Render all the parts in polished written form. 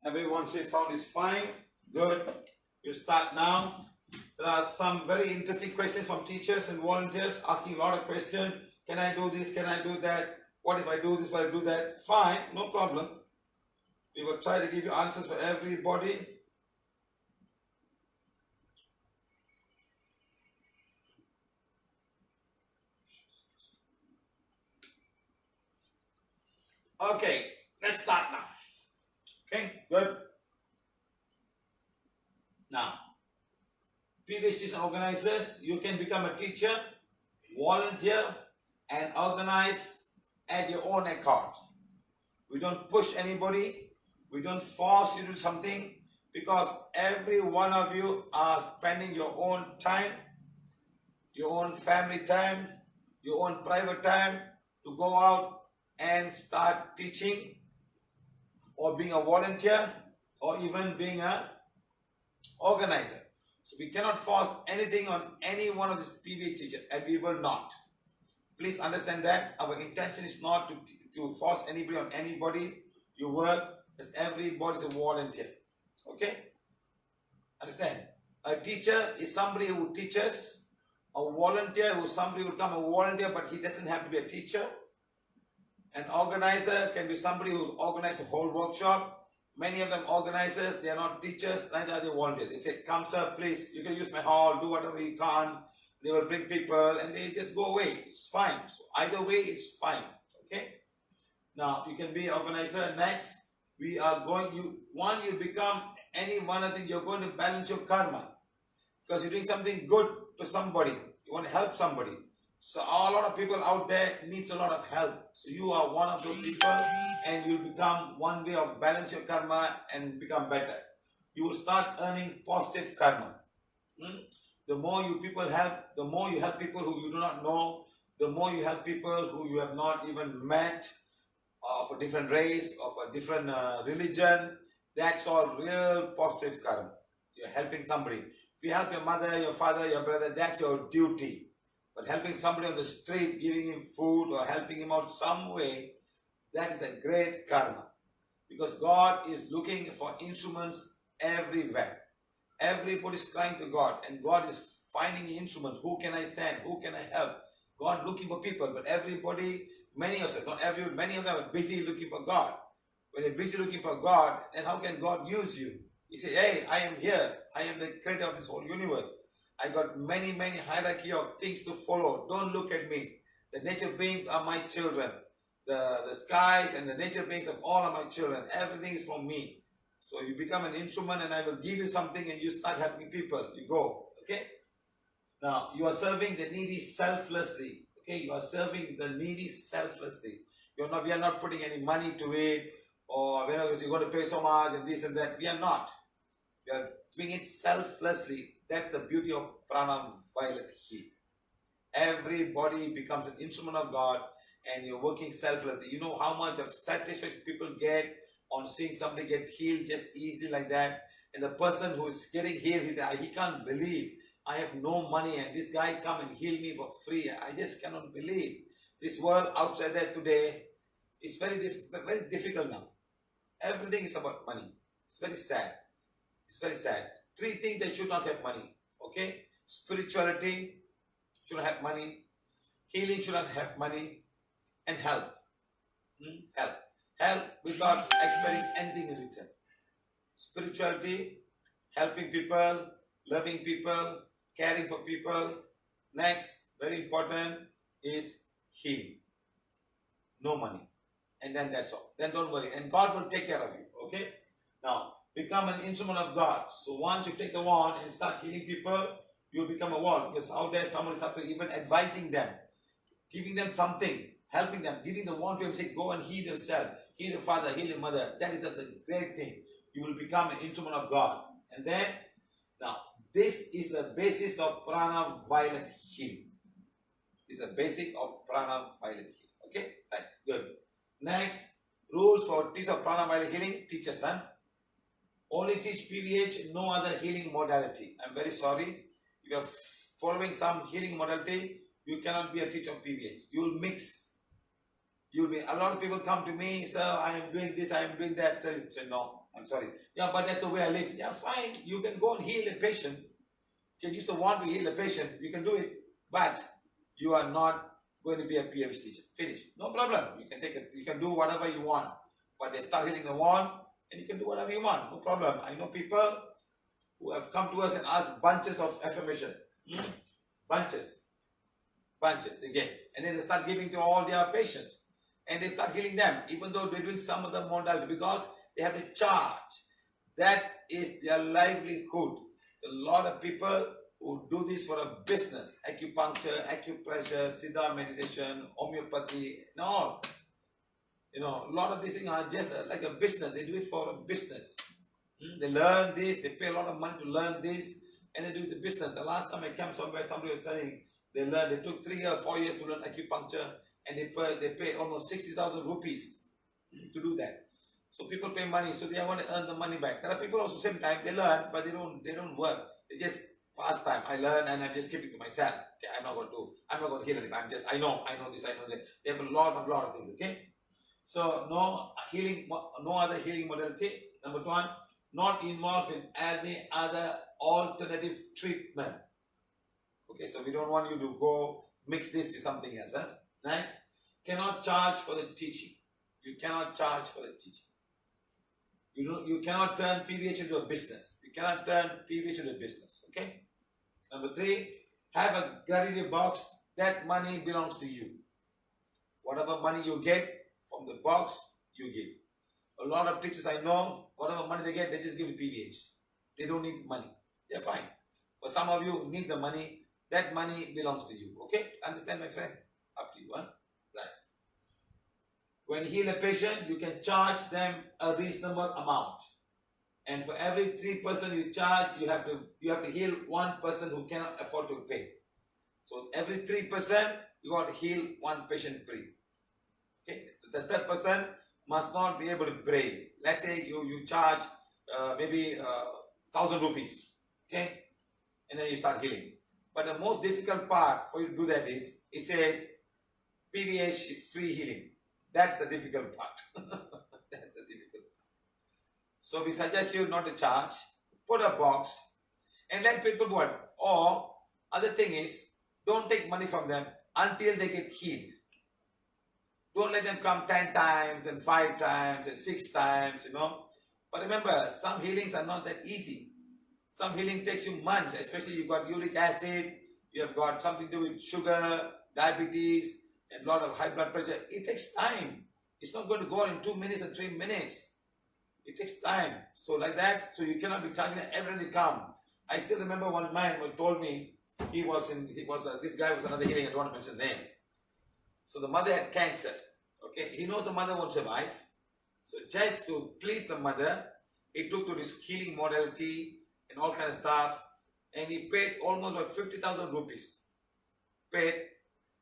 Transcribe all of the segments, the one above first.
Everyone says sound is fine. Good. We'll start now. There are some very interesting questions from teachers and volunteers asking a lot of questions. Can I do this? Can I do that? What if I do this? What if I do that? Fine, no problem. We will try to give you answers for everybody. Okay, let's start now. Okay, good. Now, PVH organizers, you can become a teacher, volunteer, and organize at your own accord. We don't push anybody. We don't force you to do something, because every one of you are spending your own time, your own family time, your own private time to go out and start teaching or being a volunteer or even being an organizer. So we cannot force anything on any one of these PVH teachers, and we will not. Please understand that our intention is not to force anybody on anybody. You work as everybody is a volunteer. Okay? Understand? A teacher is somebody who teaches. A volunteer who somebody will become a volunteer, but he doesn't have to be a teacher. An organizer can be somebody who organizes a whole workshop. Many of them organizers, they are not teachers, neither are they volunteers. They say, come sir, please, you can use my hall, do whatever you can. They will bring people and they just go away. It's fine. So either way, it's fine. Okay? Now, you can be an organizer. Next, we are going, you become any one of them, you're going to balance your karma. Because you're doing something good to somebody. You want to help somebody. So a lot of people out there needs a lot of help. So you are one of those people, and you will become one way of balance your karma and become better. You will start earning positive karma. The more you people help, the more you help people who you do not know, the more you help people who you have not even met, of a different race, of a different religion. That's all real positive karma. You're helping somebody. If you help your mother, your father, your brother, that's your duty. But helping somebody on the street, giving him food or helping him out some way, that is a great karma. Because God is looking for instruments everywhere. Everybody is crying to God, and God is finding instruments. Who can I send? Who can I help? God looking for people, but everybody, many of them, not everybody, many of them are busy looking for God. When you're busy looking for God, then how can God use you? You say, hey, I am here. I am the creator of this whole universe. I got many hierarchy of things to follow. Don't look at me. The nature beings are my children. The skies and the nature beings of all are my children. Everything is from me. So you become an instrument, and I will give you something, and you start helping people. You go. Okay? Now, you are serving the needy selflessly. Okay? You are serving the needy selflessly. We are not putting any money to it, or you're going to pay so much and this and that. We are not. We are doing it selflessly. That's the beauty of Prana violet heat. Everybody becomes an instrument of God, and you're working selflessly. You know how much of satisfaction people get on seeing somebody get healed just easily like that. And the person who is getting healed, he can't believe. I have no money, and this guy come and heal me for free. I just cannot believe. This world outside there today is very difficult now. Everything is about money. It's very sad. It's very sad. 3 things that should not have money. Okay? Spirituality should not have money. Healing should not have money. And help. Help. Help without expecting anything in return. Spirituality, helping people, loving people, caring for people. Next, very important, is healing. No money. And then that's all. Then don't worry. And God will take care of you. Okay? Now, become an instrument of God. So once you take the wand and start healing people, you become a wand. Because out there someone is suffering, even advising them, giving them something, helping them, giving the wand to him, say, go and heal yourself, heal your father, heal your mother. That is a great thing. You will become an instrument of God. And then, now, this is the basis of Prana violet healing. This is the basic of Prana violet healing. Okay? Right. Good. Next, rules for teach of Prana violet healing. Teach a son. Only teach PVH, no other healing modality. I'm very sorry. If you are following some healing modality, you cannot be a teacher of PVH. You will mix. A lot of people come to me, sir, I am doing this, I am doing that. Say no. I'm sorry. Yeah, but that's the way I live. Yeah, fine. You can go and heal a patient. You can use the wand to heal a patient. You can do it. But you are not going to be a PVH teacher. Finish. No problem. You can take it. You can do whatever you want. But they start healing the wand, and you can do whatever you want. No problem. I know people who have come to us and asked bunches of affirmation. Bunches. They give. And then they start giving to all their patients. And they start healing them, even though they're doing some other modality, because they have to charge. That is their livelihood. A lot of people who do this for a business, acupuncture, acupressure, Siddha meditation, homeopathy, and all. You know, a lot of these things are just like a business. They do it for a business. They learn this, they pay a lot of money to learn this, and they do the business. The last time I came somewhere, somebody was telling, they took 3 or 4 years to learn acupuncture, and they pay almost 60,000 rupees to do that. So people pay money, so they want to earn the money back. There are people also same time, they learn, but they don't work. They just pass time. I learn and I'm just keeping it to myself. Okay, I'm not going to heal it. I know this, I know that. They have a lot of things, okay? So no other healing modality. Number 1, not involved in any other alternative treatment. Okay, so we don't want you to go mix this with something else. Huh? Next, cannot charge for the teaching. You cannot charge for the teaching. You cannot turn PVH into a business. You cannot turn PVH into a business. Okay? Number 3, have a gratitude box. That money belongs to you. Whatever money you get from the box, you give. A lot of teachers I know, whatever money they get, they just give it PVH. They don't need money. They're fine. But some of you need the money. That money belongs to you. Okay? Understand, my friend? Up to you. Huh? Right. When you heal a patient, you can charge them a reasonable amount. And for every 3 person you charge, you have to heal 1 person who cannot afford to pay. So every 3%, you got to heal 1 patient free. Okay? The 3rd person must not be able to pray. Let's say you charge maybe 1,000 rupees. Okay? And then you start healing. But the most difficult part for you to do that is, it says PVH is free healing. That's the difficult part. That's the difficult part. So we suggest you not to charge. Put a box and let people do it. Or other thing is, don't take money from them until they get healed. Don't let them come 10 times and 5 times and 6 times, you know. But remember, some healings are not that easy. Some healing takes you months, especially you've got uric acid, you have got something to do with sugar, diabetes, and a lot of high blood pressure. It takes time. It's not going to go in 2 minutes and 3 minutes. It takes time. So like that, so you cannot be charging them every time they come. I still remember one man who told me this guy was another healing, I don't want to mention the name. So the mother had cancer. Okay, he knows the mother won't survive. So just to please the mother, he took to this healing modality and all kind of stuff, and he paid almost like 50,000 rupees. Paid,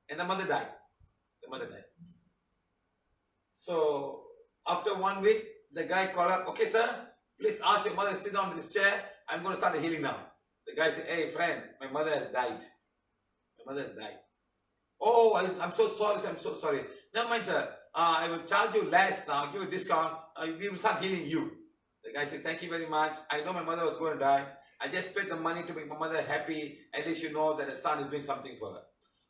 and the mother died. So after 1 week, the guy called up, okay sir, please ask your mother to sit down in this chair. I'm going to start the healing now. The guy said, hey friend, my mother has died. Oh, I'm so sorry. Never mind sir, I will charge you less now, give you a discount, we will start healing you. The guy said, thank you very much. I know my mother was going to die. I just paid the money to make my mother happy. At least you know that the son is doing something for her.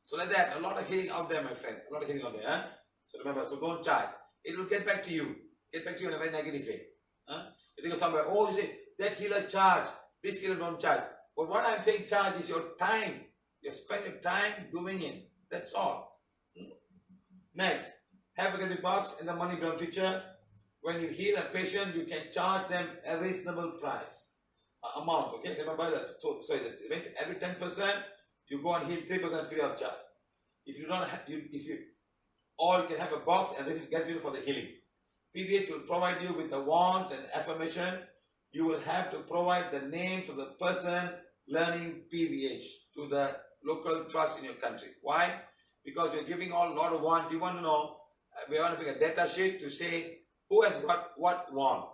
So like that, a lot of healing out there, my friend. A lot of healing out there. Huh? So remember, so don't charge. It will get back to you. Get back to you in a very negative way. Huh? If you go somewhere, oh, you say, that healer charge. This healer don't charge. But what I'm saying charge is your time. You spend your time doing it. That's all. Next, have a credit box and the money belong teacher. When you heal a patient, you can charge them a reasonable price, amount. Okay, remember that. So that means every 10%, you go and heal 3% free of charge. If you don't have, you can have a box and get you for the healing. PVH will provide you with the wands and affirmation. You will have to provide the names of the person learning PVH to the local trust in your country. Why? Because you're giving all a lot of wands. We want to know. We want to make a data sheet to say who has got what wand.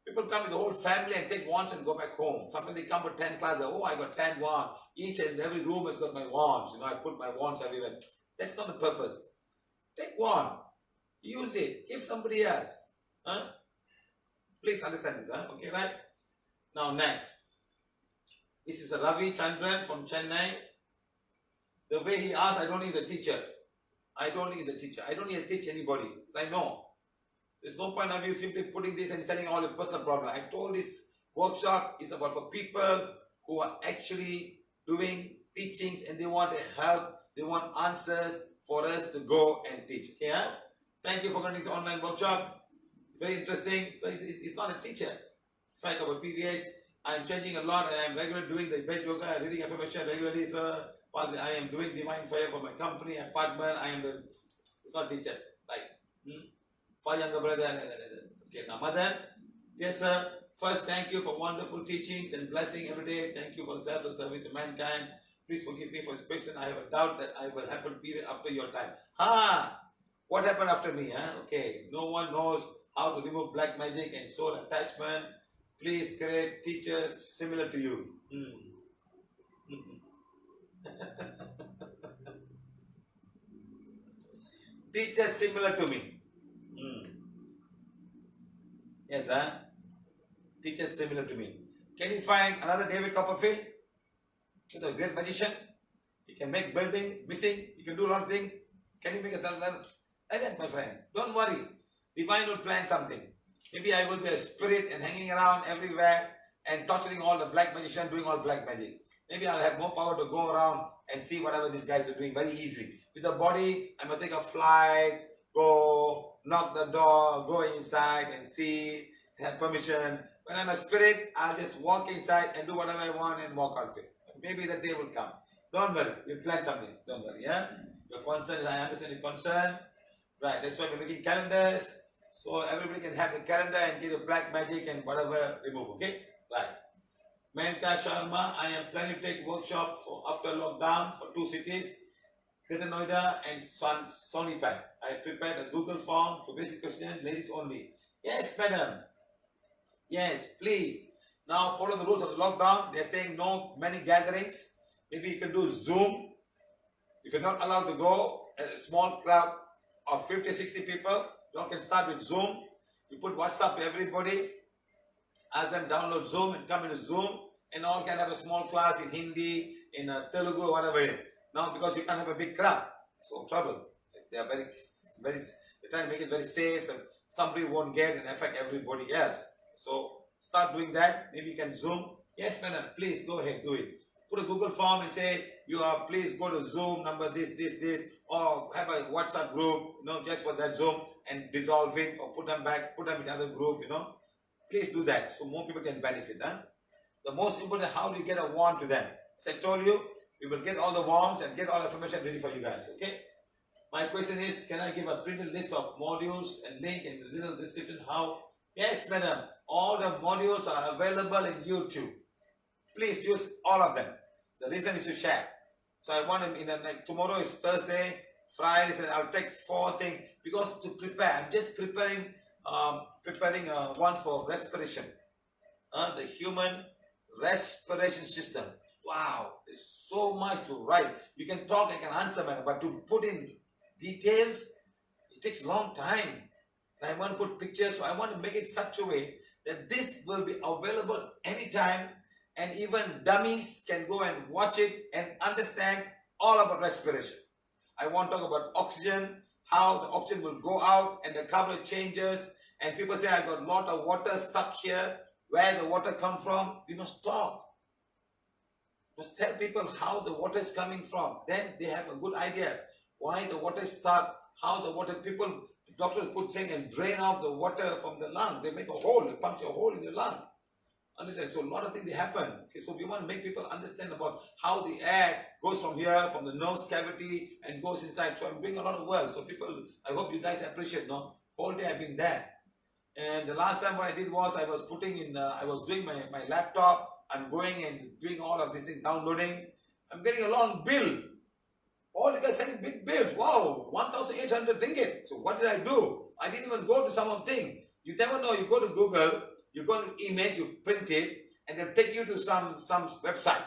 People come with the whole family and take wands and go back home. Sometimes they come with 10 classes. Oh, I got 10 wands. Each and every room has got my wands. You know, I put my wands everywhere. That's not the purpose. Take one. Use it. Give somebody else. Huh? Please understand this, huh? Okay, right? Now next. This is a Ravi Chandran from Chennai. The way he asked, I don't need a teacher. I don't need a teacher. I don't need to teach anybody. I know. There's no point of you simply putting this and telling all your personal problem. I told this workshop is about for people who are actually doing teachings and they want help, they want answers for us to go and teach. Okay, huh? Thank you for coming to this online workshop. Very interesting. So it's not a teacher. Fact about PVH, I'm changing a lot and I'm regularly doing the bed yoga, reading affirmation regularly, sir. I am doing divine fire for my company, apartment. I am the, it's not teacher. Like, for younger brother. Okay, now mother. Yes, sir. First, thank you for wonderful teachings and blessing every day. Thank you for self-service to mankind. Please forgive me for this question. I have a doubt that I will happen period after your time. What happened after me? Okay, no one knows how to remove black magic and soul attachment. Please create teachers similar to you. Teachers similar to me. Yes, teachers similar to me. Can you find another David Copperfield? He's a great magician. He can make building, missing. He can do a lot of things. Can you make a like that, my friend? Don't worry. Divine will plan something. Maybe I will be a spirit and hanging around everywhere and torturing all the black magicians, doing all black magic. Maybe I'll have more power to go around and see whatever these guys are doing very easily. With the body, I must take a flight, go, knock the door, go inside and see, have permission. When I'm a spirit, I'll just walk inside and do whatever I want and walk out of it. Maybe the day will come. Don't worry, we'll plan something. Don't worry, yeah? Your concern is, I understand your concern. Right, that's why we're making calendars. So everybody can have the calendar and get the black magic and whatever remove, okay? Right. Menka Sharma, I am planning to take workshop for after lockdown for 2 cities, Greater Noida and Sonipat. I prepared a Google form for basic questions, ladies only. Yes, madam. Yes, please. Now follow the rules of the lockdown. They're saying no many gatherings. Maybe you can do Zoom. If you're not allowed to go, a small crowd of 50, 60 people, you can start with Zoom. You put WhatsApp to everybody. Ask them download Zoom and come into Zoom. And all can have a small class in Hindi, in Telugu, whatever. Now because you can't have a big crowd. So trouble. They are they're trying to make it very safe so somebody won't get and affect everybody else. So start doing that. Maybe you can Zoom. Yes, madam, please go ahead, do it. Put a Google form and say, please go to Zoom number this, or have a WhatsApp group, just for that Zoom and dissolve it or put them in other group, Please do that so more people can benefit. The most important, how do you get a wand to them? As I told you, we will get all the wands and get all the information ready for you guys, okay? My question is, can I give a printed list of modules and link in the little description how? Yes, madam. All the modules are available in YouTube. Please use all of them. The reason is to share. So I want to, tomorrow is Thursday, Friday, and I'll take 4 things because to prepare. I'm just preparing one for respiration. The human respiration system. Wow, there's so much to write. You can talk and can answer, man, but to put in details, it takes a long time. And I want to put pictures, so I want to make it such a way that this will be available anytime, and even dummies can go and watch it and understand all about respiration. I want to talk about oxygen, how the oxygen will go out and the color changes. And people say, I got a lot of water stuck here. Where the water come from? We must talk. We must tell people how the water is coming from. Then they have a good idea why the water is stuck, how the water, doctors put saying and drain off the water from the lung. They make a hole, they punch a hole in the lung. Understand? So a lot of things happen. Okay, so we want to make people understand about how the air goes from here, from the nose cavity, and goes inside. So I'm doing a lot of work. So people, I hope you guys appreciate. Whole day I've been there. And the last time what I did was I was I was doing my laptop. I'm going and doing all of this thing, downloading. I'm getting a long bill. All you guys sending big bills. Wow, 1,800 ringgit. So what did I do? I didn't even go to some of things. You never know. You go to Google, you go to image, you print it, and they'll take you to some website.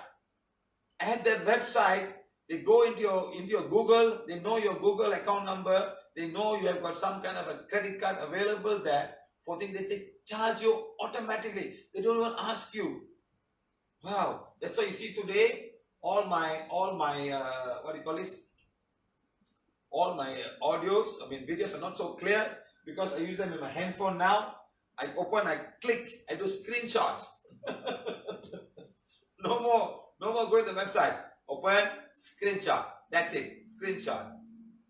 At that website, they go into your Google. They know your Google account number. They know you have got some kind of a credit card available there. For things they take charge you automatically. They don't even ask you. Wow. That's why you see today, all my what do you call this? All my audios, videos are not so clear because I use them in my handphone now. I open, I click, I do screenshots. No more going to the website. Open, screenshot. That's it. Screenshot.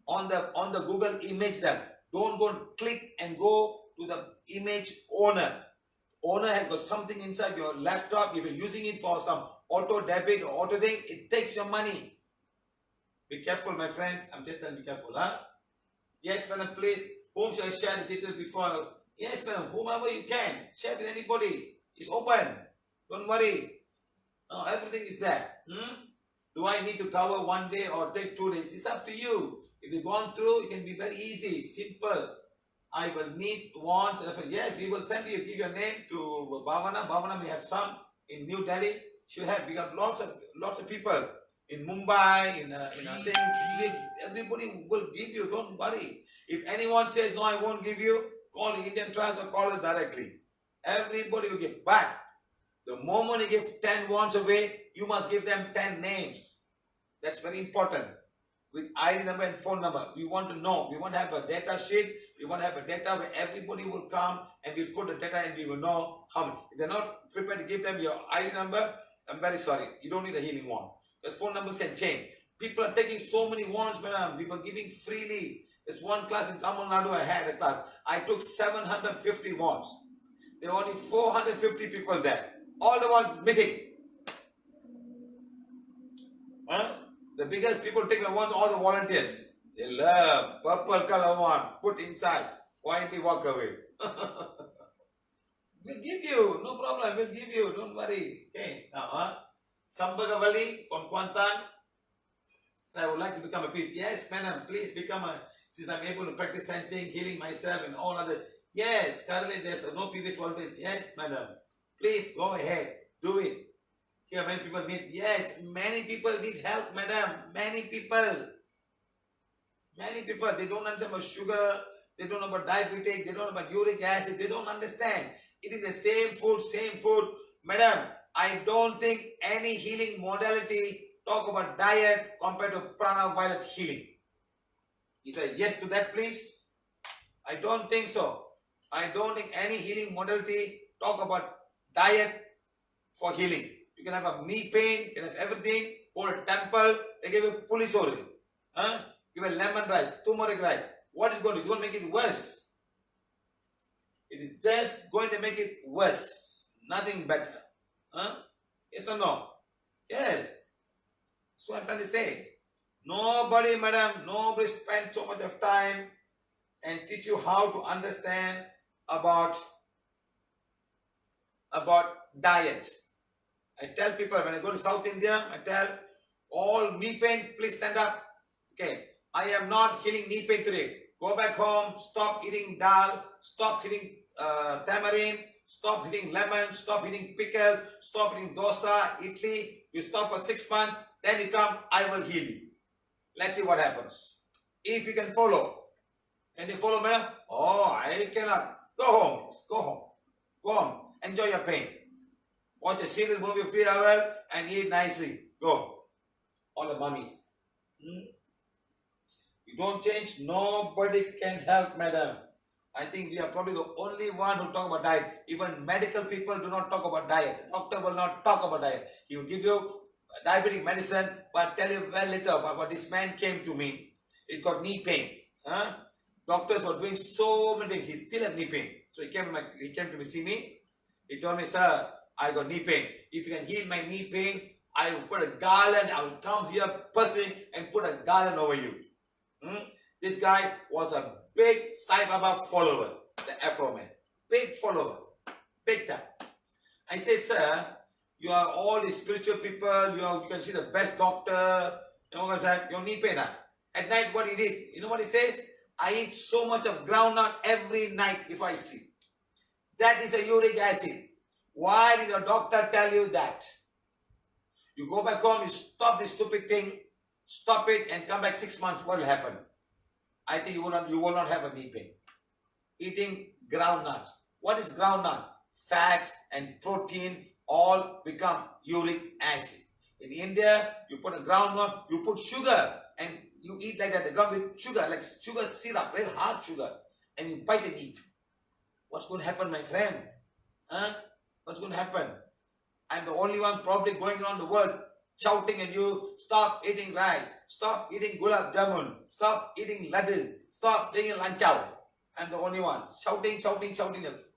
On the Google image them. Don't go and click and go to the image owner. Owner has got something inside your laptop. If you're using it for some auto debit or auto thing, it takes your money. Be careful, my friends. I'm just saying be careful, huh? Yes, madam, please. Whom shall I share the details before? Yes, madam, whomever you can. Share with anybody. It's open. Don't worry. No, everything is there. Do I need to cover one day or take 2 days? It's up to you. If you've gone through, it can be very easy, simple. I will need, want, yes, we will send you, give your name to Bhavana. Bhavana may have some in New Delhi. She'll have, we got lots of people in Mumbai, in a thing. Everybody will give you, don't worry. If anyone says, no, I won't give you, call the Indian Trust or call us directly. Everybody will give back. The moment you give 10 wands away, you must give them 10 names. That's very important. With ID number and phone number. We want to know. We want to have a data sheet. We want to have a data where everybody will come and we'll put the data and we will know how many. If they're not prepared to give them your ID number, I'm very sorry. You don't need a healing wand. Because phone numbers can change. People are taking so many wands, madam. We were giving freely. There's one class in Tamil Nadu, I had a class. I took 750 wands. There were only 450 people there. All the ones missing. Huh? The biggest people take the ones, all the volunteers. They love purple color one. Put inside. Quietly walk away. We'll give you. No problem. We'll give you. Don't worry. Okay. Now, Sambagavali from Kuantan. So I would like to become a priest. Yes, madam. Please become a... Since I'm able to practice sensing, healing myself and all other... Yes, currently there's no PVH volunteers. Yes, madam. Please go ahead. Do it. Here many people need... Yes, many people need help, madam. Many people. Many people. They don't understand about sugar. They don't know about diabetes. They don't know about uric acid. They don't understand. It is the same food. Madam, I don't think any healing modality talk about diet compared to Prana violet healing. You say yes to that, please? I don't think so. I don't think any healing modality talk about diet for healing. You can have a knee pain, you can have everything, or a temple, they give you pulisori. Give a lemon rice, turmeric rice. What is going to do? It's going to make it worse. It is just going to make it worse. Nothing better. Yes or no? Yes. That's what I'm trying to say. Nobody, madam, nobody spent so much of time and teach you how to understand about diet. I tell people when I go to South India, I tell all knee pain, please stand up. Okay, I am not healing knee pain today. Go back home, stop eating dal, stop eating tamarind, stop eating lemon, stop eating pickles, stop eating dosa, idli. You stop for 6 months, then you come, I will heal you. Let's see what happens. If you can follow. Can you follow, madam? Oh, I cannot. Go home. Go home. Go home. Enjoy your pain. Watch a serious movie of 3 hours and eat nicely. Go. All the mummies. You don't change, nobody can help, madam. I think we are probably the only one who talk about diet. Even medical people do not talk about diet. Doctor will not talk about diet. He will give you diabetic medicine, but tell you well later about what this man came to me. He's got knee pain. Doctors were doing so many things. He still has knee pain. So he came to me, see me. He told me, sir, I got knee pain. If you can heal my knee pain, I will put a garland. I will come here personally and put a garland over you. This guy was a big Sai Baba follower, the Afro man. Big follower. Big time. I said, sir, you are all the spiritual people. You can see the best doctor. You know what I'm saying? Your knee pain. At night, what he did? You know what he says? I eat so much of groundnut every night before I sleep. That is a uric acid. Why did your doctor tell you that? You go back home, you stop this stupid thing, stop it and come back 6 months, what will happen? I think you will not have a knee pain. Eating groundnuts. What is groundnut? Fat and protein all become uric acid. In India, you put a groundnut, you put sugar, and you eat like that, the ground with sugar, like sugar syrup, very hard sugar, and you bite and eat. What's going to happen, my friend? Huh? What's going to happen? I'm the only one probably going around the world shouting at you, stop eating rice, stop eating gulab jamun, stop eating laddu, stop eating lanchao. I'm the only one shouting.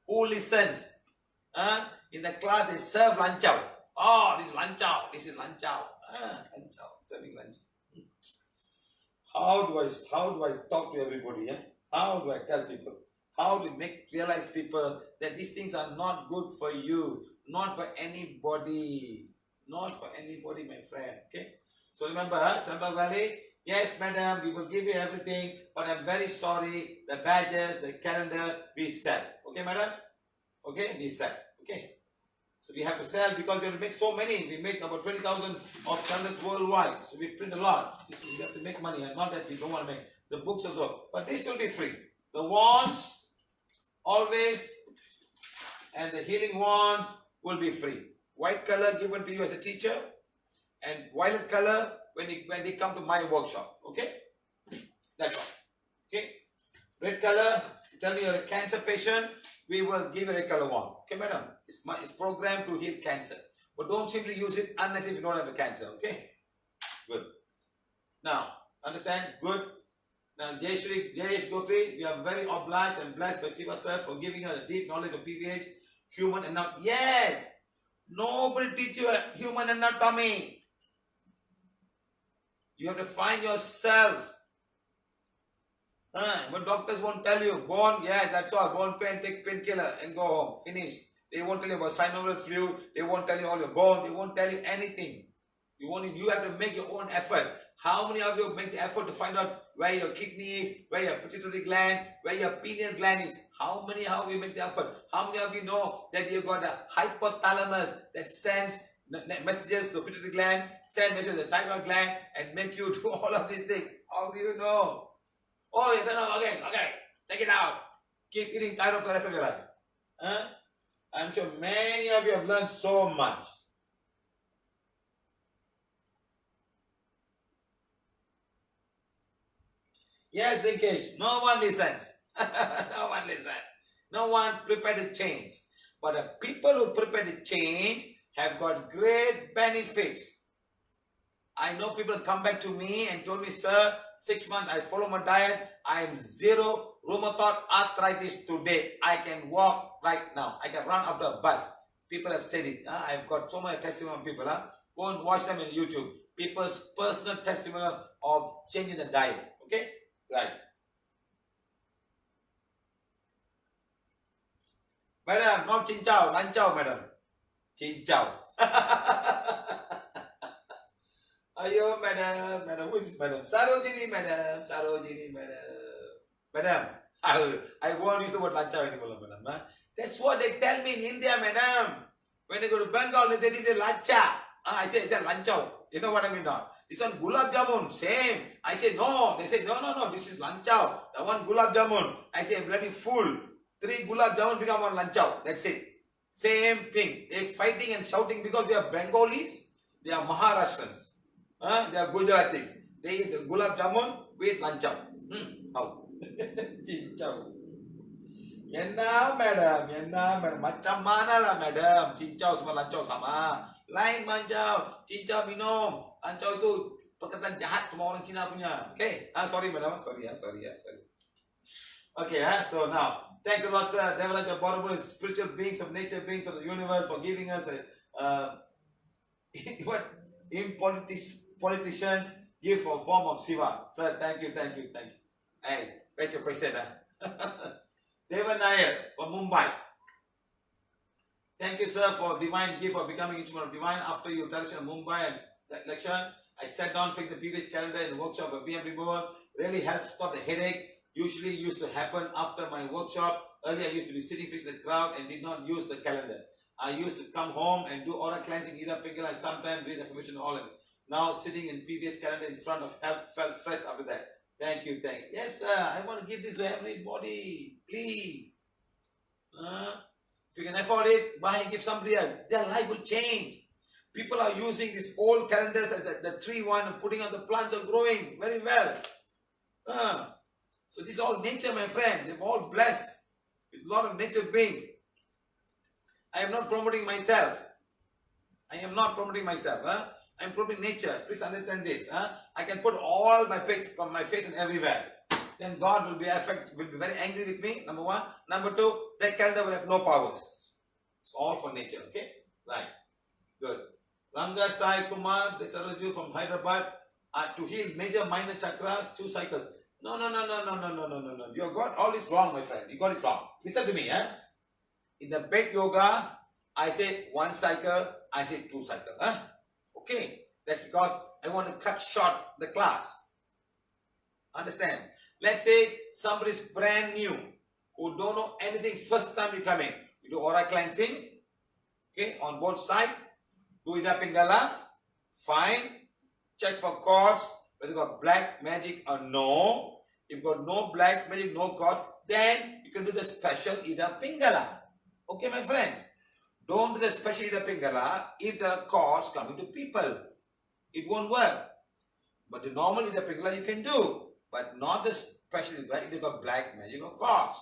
Who listens? Huh? In the class they serve lanchao. Oh, this is lanchao. Lanchao, serving lunch. How do I talk to everybody? Eh? How do I tell people? How to realize people that these things are not good for you, not for anybody, my friend. Okay. So remember, Sambal Valley. Yes, madam, we will give you everything, but I'm very sorry. The badges, the calendar, we sell. Okay, madam. Okay, we sell. Okay. So we have to sell because we have to make so many. We make about 20,000 of calendars worldwide. So we print a lot. We have to make money. And not that we don't want to make the books also. But this will be free. The wands, always, and the healing wand will be free. White color given to you as a teacher, and violet color when they come to my workshop. Okay? That's all. Okay? Red color, tell me you're a cancer patient, we will give you a red color wand. Okay, madam? It's programmed to heal cancer. But don't simply use it unless if you don't have a cancer. Okay? Good. Now, understand? Good. Now, Jayesh Gopri, we are very obliged and blessed by Siva sir for giving us a deep knowledge of PVH, human anatomy. Yes! Nobody teach you human anatomy. You have to find yourself. But doctors won't tell you. Go on, yeah, that's all. Go on, take painkiller and go home. Finish. They won't tell you about synovial fluid. They won't tell you all your bones. They won't tell you anything. You have to make your own effort. How many of you make the effort to find out where your kidney is, where your pituitary gland, where your pineal gland is? How many of you make the effort? How many of you know that you've got a hypothalamus that sends messages to the pituitary gland, send messages to the thyroid gland, and make you do all of these things? How do you know? Oh, you don't know. Okay, take it out. Keep eating thyroid for the rest of your life. Huh? I'm sure many of you have learned so much. Yes, Rinkesh, no one listens. No one listens. No one prepared to change. But the people who prepare to change have got great benefits. I know people come back to me and told me, sir, 6 months I follow my diet. I am zero rheumatoid arthritis today. I can walk right now. I can run after a bus. People have said it. I've got so many testimony of people. Go and watch them on YouTube. People's personal testimony of changing the diet. Okay? Right. Madam, not chinchao, lanchao, madam. Chinchao. Ayo, madam, who is this, madam? Sarojini, madam. Madam, I won't use the word lanchao anymore, madam. That's what they tell me in India, madam. When they go to Bengal, they say this is lancha. I say it's a lanchao. You know what I mean now? This one gulab jamun, same. I say no. They say no, this is lanchao. The one gulab jamun. I say bloody fool. 3 gulab jamun become 1 lanchao. That's it. Same thing. They're fighting and shouting because they are Bengalis. They are Maharashtrians. They are Gujaratis. They eat gulab jamun, we eat lanchao. How? Chinchao. Yenna madam. Macam mana lah madam. Chinchao sama lanchao sama. Lain manjau, cincau minum. Lancau itu perkataan jahat semua orang Cina punya. Okay? Sorry madam. Sorry. Okay, so now, thank the Lord, sir. Devaraja Borobudu, spiritual beings of nature, beings of the universe, for giving us what politicians give for a form of Shiva. Sir, thank you. Hey, where's your question? Devan Nair from Mumbai. Thank you, sir, for divine gift of becoming instrument of divine. After your direction of Mumbai and that lecture, I sat down, fixed the PVH calendar in the workshop of PM removal. Really helped stop the headache. Usually used to happen after my workshop. Earlier I used to be sitting facing the crowd and did not use the calendar. I used to come home and do oral cleansing, either pickel and sometimes read affirmation all of it. Now sitting in PVH calendar in front of help felt fresh after that. Thank you. Yes, sir. I want to give this to everybody. Please. If you can afford it, buy and give somebody else. Their life will change. People are using these old calendars as the tree one and putting on the plants are growing very well. So this is all nature, my friend. They're all blessed with a lot of nature beings. I am not promoting myself. I am not promoting myself. I am promoting nature. Please understand this. I can put all my face and everywhere. Then God will be very angry with me. Number one. Number two, that calendar will have no powers. It's all for nature. Okay? Right. Good. Ranga Sai Kumar, this is you from Hyderabad. To heal major minor chakras, 2 cycles. No. You got all this wrong, my friend. You got it wrong. Listen to me. In the bed yoga, I say 1 cycle, I say 2 cycles. Okay. That's because I want to cut short the class. Understand? Let's say somebody is brand new, who don't know anything first time you come in. You do aura cleansing, okay, on both sides. Do Ida Pingala, fine. Check for cords, whether you got black magic or no. If you got no black magic, no cord, then you can do the special Ida Pingala. Okay, my friends? Don't do the special Ida Pingala if there are cords coming to people. It won't work. But the normal Ida Pingala you can do. But not the special if they got black magic or cords.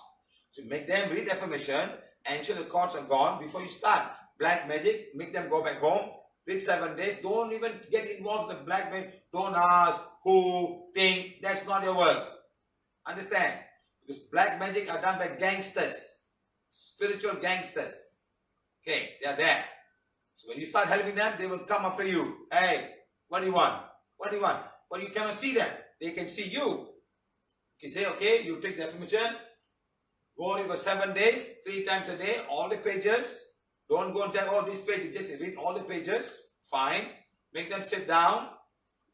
So make them read affirmation, ensure the cords are gone before you start. Black magic, make them go back home. Read 7 days. Don't even get involved with the black magic. Don't ask, who, think. That's not your work. Understand? Because black magic are done by gangsters. Spiritual gangsters. Okay, they are there. So when you start helping them, they will come after you. Hey, what do you want? What do you want? Well, you cannot see them. They can see you. You say, okay, you take the affirmation. Go on for 7 days, 3 times a day, all the pages. Don't go and check all these pages. Just read all the pages. Fine. Make them sit down.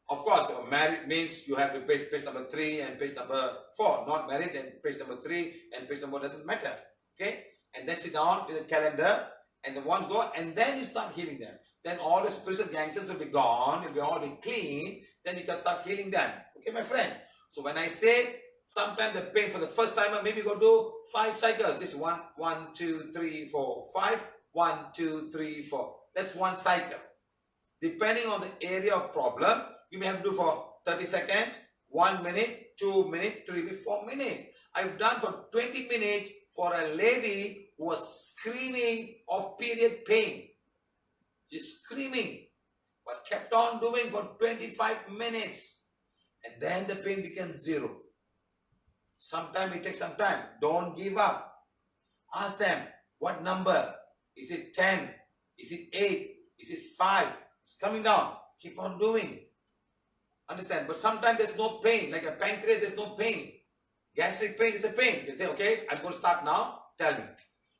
Of course, married means you have to page number 3 and page number 4. Not married, then page number 3 and page number 4 doesn't matter. Okay? And then sit down with a calendar. And the ones go, and then you start healing them. Then all the spiritual gangsters will be gone. It will all be clean. Then you can start healing them. Okay, my friend? So when I say, sometimes the pain for the first timer, maybe go do 5 cycles. This 1, 2, 3, 4, 5. 1, 2, 3, 4. That's 1 cycle. Depending on the area of problem, you may have to do for 30 seconds, 1 minute, 2 minutes, 3 minutes, 4 minutes. I've done for 20 minutes for a lady who was screaming of period pain. She's screaming, but kept on doing for 25 minutes. And then the pain becomes 0. Sometimes it takes some time. Don't give up. Ask them, what number? Is it 10? Is it 8? Is it 5? It's coming down. Keep on doing. Understand? But sometimes there's no pain. Like a pancreas, there's no pain. Gastric pain is a pain. You say, okay, I'm going to start now. Tell me.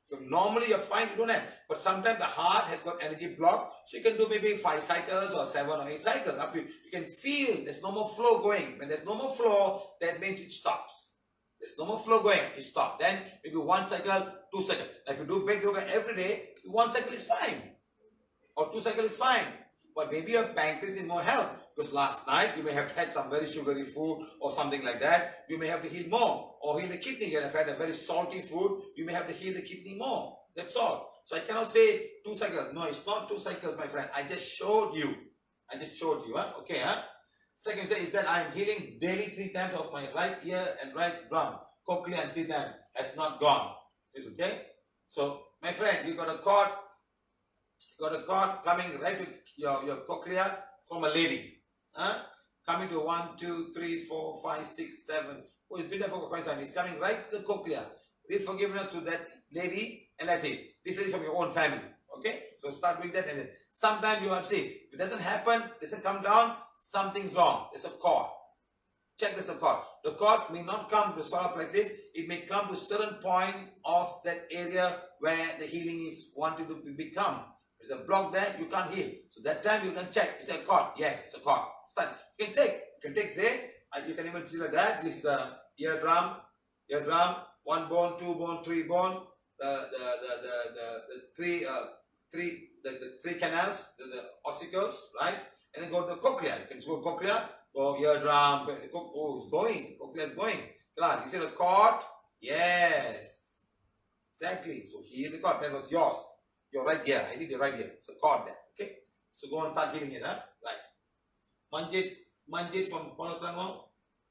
So normally you're fine, you don't have. But sometimes the heart has got energy block. So you can do maybe 5 cycles or 7 or 8 cycles. Up to you. You can feel there's no more flow going. When there's no more flow, that means it stops. There's no more flow going, it stops. Then maybe 1 cycle, 2 cycles. Like if you do bed yoga every day, 1 cycle is fine. Or 2 cycles is fine. But maybe your pancreas needs more help. Because last night you may have had some very sugary food or something like that. You may have to heal more. Or heal the kidney. You have had a very salty food. You may have to heal the kidney more. That's all. So I cannot say 2 cycles. No, it's not 2 cycles, my friend. I just showed you. Okay, Second say is that I am healing daily 3 times of my right ear and right drum. Cochlea and 3 times has not gone. It's okay? So, my friend, you got a cord coming right to your cochlea from a lady. Coming to 1, 2, 3, 4, 5, 6, 7. Oh, it's been there for quite some time. It's coming right to the cochlea. Read forgiveness to that lady, and that's it. This is from your own family. Okay? So start with that, and then sometimes you have to see. If it doesn't happen, doesn't come down, something's wrong. There's a cord. Check there's a cord. The cord may not come to solar plexus. It may come to a certain point of that area where the healing is wanted to become. There's a block there, you can't heal. So that time you can check. Is it a cord? Yes, it's a cord. Start. You can take, say, you can even see like that. This is the eardrum, 1 bone, 2 bone, 3 bone, the three canals, the ossicles, right? And then go to the cochlea. You can go cochlea, go eardrum, oh, it's going. Cochlea is going. Class, you see the cord? Yes. Exactly. So heal the cord. That was yours. You're right here. I did it right here. So cord there. Okay. So go and start healing it. Huh? Right. Manjit from Ponaslango.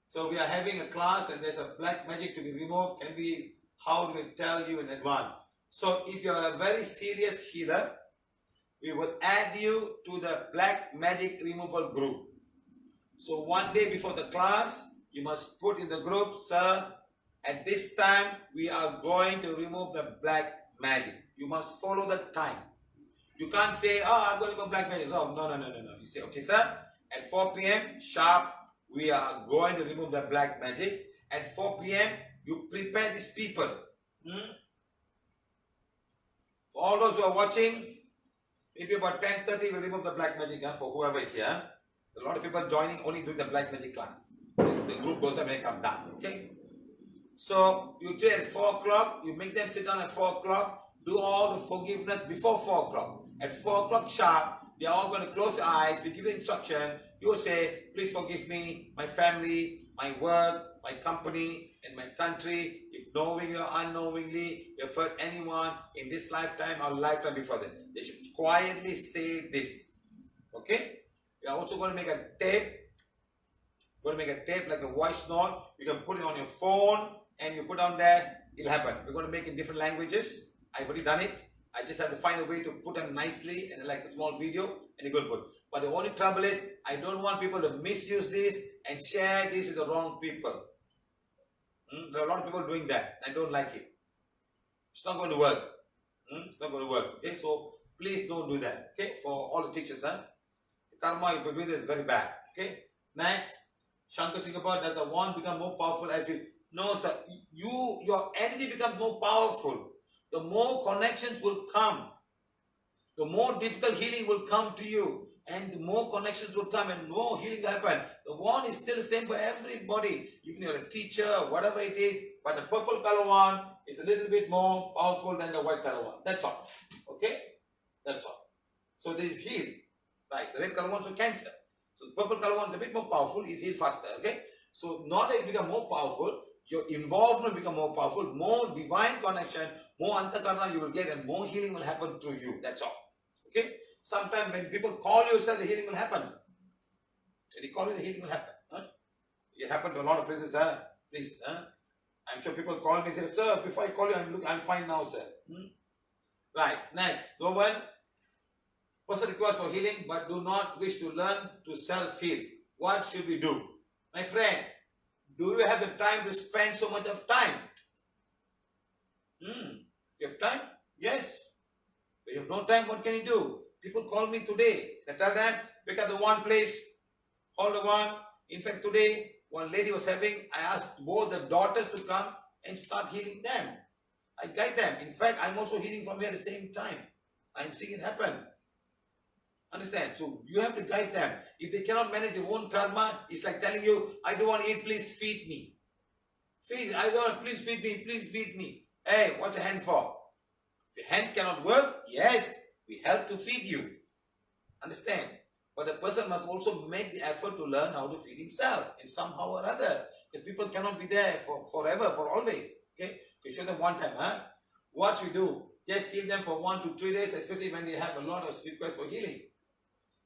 So we are having a class and there's a black magic to be removed. How do we tell you in advance? So if you are a very serious healer, we will add you to the black magic removal group. So one day before the class, you must put in the group, sir, at this time we are going to remove the black magic. You must follow the time. You can't say, oh, I'm going to remove black magic. Oh, no. You say, okay, sir, at 4 p.m. sharp, we are going to remove the black magic. At 4 p.m., you prepare these people. For all those who are watching, maybe about 10:30 we'll remove the black magic for whoever is here. A lot of people joining only doing the black magic class. The group goes up when they come down. Okay? So you do at 4 o'clock, you make them sit down at 4 o'clock, do all the forgiveness before 4 o'clock. At 4 o'clock sharp, they are all going to close their eyes, we give the instruction, you will say, please forgive me, my family, my work, my company, and my country, if knowingly or unknowingly you have hurt anyone in this lifetime or lifetime before that. They should quietly say this. Okay? We are also going to make a tape. We're going to make a tape like a voice note. You can put it on your phone and you put on there, it'll happen. We're going to make it in different languages. I've already done it. I just have to find a way to put them nicely and like a small video and you're going to put. But the only trouble is, I don't want people to misuse this and share this with the wrong people. There are a lot of people doing that. I don't like it. It's not going to work. It's not going to work. Okay, so please don't do that. Okay, for all the teachers, The karma, if you do this, is very bad. Okay, next, Shankar Singapore, does the wand become more powerful as we? No, sir. Your energy becomes more powerful. The more connections will come. The more difficult healing will come to you. And the more connections will come and more healing will happen. The wand is still the same for everybody. Even you're a teacher, whatever it is. But the purple color wand is a little bit more powerful than the white color wand. That's all. Okay? That's all. So they heal. Right. The red color wand is for cancer. So the purple color wand is a bit more powerful. It heals faster. Okay? So not that it becomes more powerful. Your involvement will become more powerful. More divine connection. More antakarna you will get and more healing will happen through you. That's all. Okay? Sometimes when people call you, the healing will happen. When they call you, the healing will happen. It happened to a lot of places, Please, I'm sure people call me and say, sir, before I call you, I'm fine now, sir. Right, next. Go one. Person requires for healing, but do not wish to learn to self-heal. What should we do? My friend, do you have the time to spend so much of time? You have time? Yes. But you have no time, what can you do? People call me today. I tell them, pick up the one place, hold the one. In fact, today, one lady was having, I asked both the daughters to come and start healing them. I guide them. In fact, I'm also healing from here at the same time. I'm seeing it happen. Understand? So you have to guide them. If they cannot manage their own karma, it's like telling you, I don't want to eat, please feed me. I don't want, please feed me, please feed me. Hey, what's a hand for? If your hands cannot work, yes, we help to feed you. Understand? But the person must also make the effort to learn how to feed himself in somehow or other. Because people cannot be there forever, for always. Okay? You show them one time, What you do? Just heal them for 1 to 3 days, especially when they have a lot of requests for healing.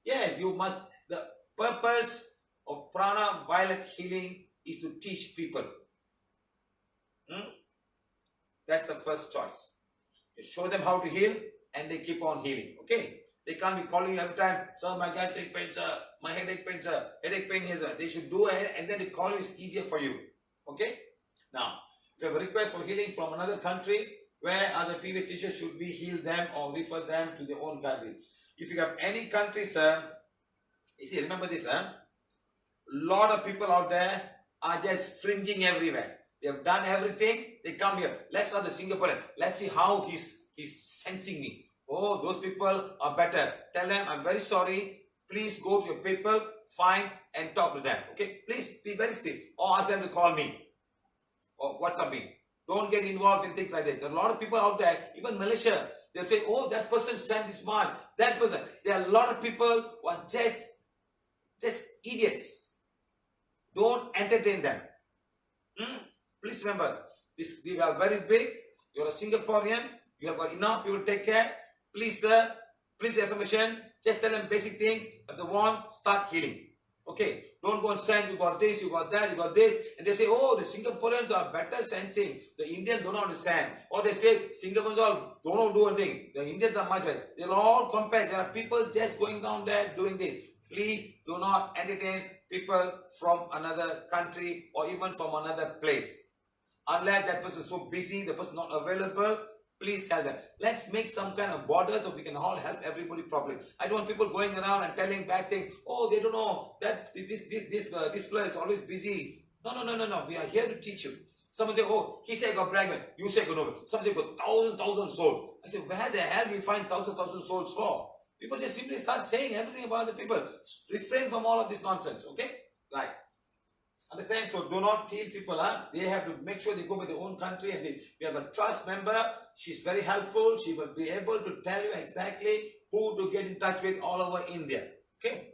Yes, you must. The purpose of prana violet healing is to teach people. That's the first choice. You show them how to heal and they keep on healing. Okay? They can't be calling you every time, sir, my gastric pain, sir, my headache pain, sir, headache pain here, sir. They should do it and then they call you, it's easier for you. Okay? Now, if you have a request for healing from another country, where other PVH teachers should we heal them or refer them to their own country? If you have any country, sir, you see, remember this, lot of people out there are just fringing everywhere. They have done everything, they come here. Let's start the Singaporean. Let's see how he's sensing me. Oh, those people are better. Tell them, I'm very sorry. Please go to your people, find and talk to them. Okay? Please be very still. Or ask them to call me. Or WhatsApp me. Don't get involved in things like that. There are a lot of people out there, even Malaysia. They'll say, oh, that person sent this mark. That person. There are a lot of people who are just idiots. Don't entertain them. Please remember, they are very big. You're a Singaporean. You have got enough people to take care. Please, sir. Please, affirmation. Just tell them basic thing. If they want, start healing. Okay. Don't go and send, you got this, you got that, you got this. And they say, oh, the Singaporeans are better sensing. The Indians don't understand. Or they say, Singaporeans all don't know do anything. The Indians are much better. They'll all compare. There are people just going down there doing this. Please do not entertain people from another country or even from another place. Unless that person is so busy, the person not available, please help them. Let's make some kind of border so we can all help everybody properly. I don't want people going around and telling bad things. Oh, they don't know that this player is always busy. No. We are here to teach you. Someone say, oh, he said got pregnant. You say got no. Some say got thousand souls. I say, where the hell do you find thousand souls for? People just simply start saying everything about the people. Refrain from all of this nonsense. Okay? Right. Understand? So do not tease people. They have to make sure they go by their own country, and we have a trust member. She's very helpful. She will be able to tell you exactly who to get in touch with all over India. Okay.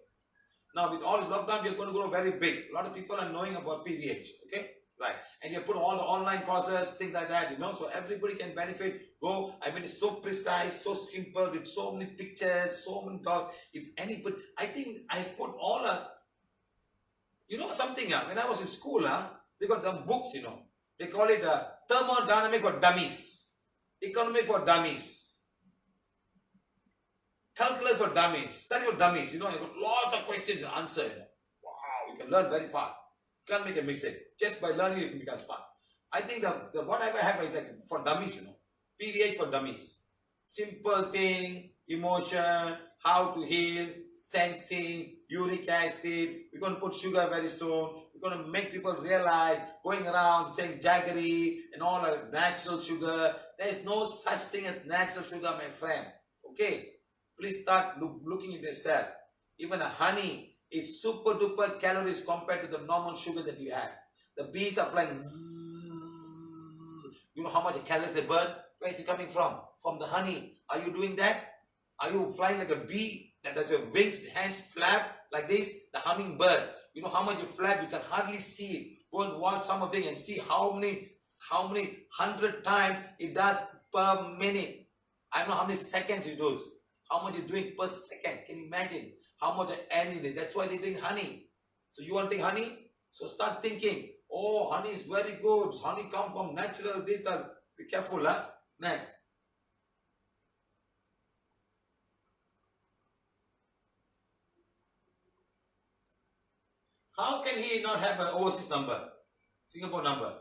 Now with all this lockdown, we are going to grow very big. A lot of people are knowing about PVH. Okay. Right. And you put all the online courses, things like that, so everybody can benefit. Go. I mean, it's so precise, so simple, with so many pictures, so many talks. If anybody, I think I put all something, when I was in school, they got some books, they call it thermodynamic for dummies, economic for dummies, calculus for dummies, study for dummies, you got lots of questions and answers. Wow, you can learn very fast. You can't make a mistake. Just by learning, you can become smart. I think the whatever I have is like for dummies, PVH for dummies. Simple thing, emotion, how to heal, sensing, uric acid. We're going to put sugar very soon. We're going to make people realize, going around saying jaggery and all that natural sugar. There is no such thing as natural sugar, my friend. Okay? Please start looking at yourself. Even a honey is super duper calories compared to the normal sugar that you have. The bees are flying. You know how much calories they burn? Where is it coming from? From the honey. Are you doing that? Are you flying like a bee that does your wings, hands flap like this? The hummingbird. You know how much you flap? You can hardly see it. Go and watch some of it and see how many 100 times it does per minute. I don't know how many seconds it does. How much it's doing per second. Can you imagine how much energy? That's why they drink honey. So you want to take honey? So start thinking, oh, honey is very good. Honey comes from natural this, that. Be careful, Next. How can he not have an overseas number? Singapore number?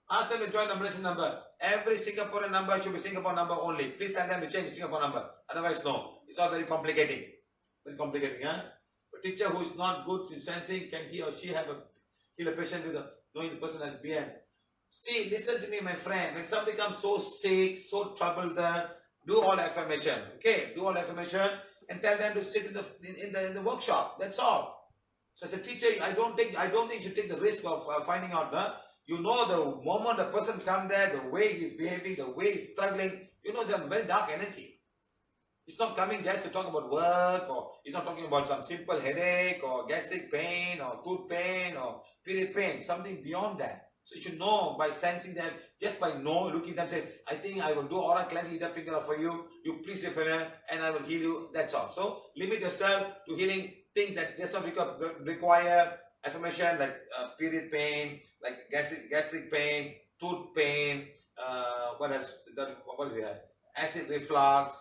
Ask them to join the Malaysian number. Every Singaporean number should be Singapore number only. Please tell them to change the Singapore number. Otherwise, no. It's all very complicating. Very complicating, A teacher who is not good in sensing, can he or she heal a patient with knowing the person has BM? See, listen to me, my friend. When somebody comes so sick, so troubled, do all affirmation. Okay? Do all affirmation and tell them to sit in the workshop. That's all. So as a teacher, I don't think you should take the risk of finding out. You know the moment the person comes there, the way he's behaving, the way he's struggling, there's a very dark energy. It's not coming just to talk about work, or it's not talking about some simple headache or gastric pain or tooth pain or period pain, something beyond that. So you should know by sensing them, just by looking at them, say, I think I will do aura cleansing, either pick it up for you, you please refer and I will heal you, that's all. So limit yourself to healing things that does not require affirmation, like period pain, like gastric pain, tooth pain, what else? What is it? Acid reflux,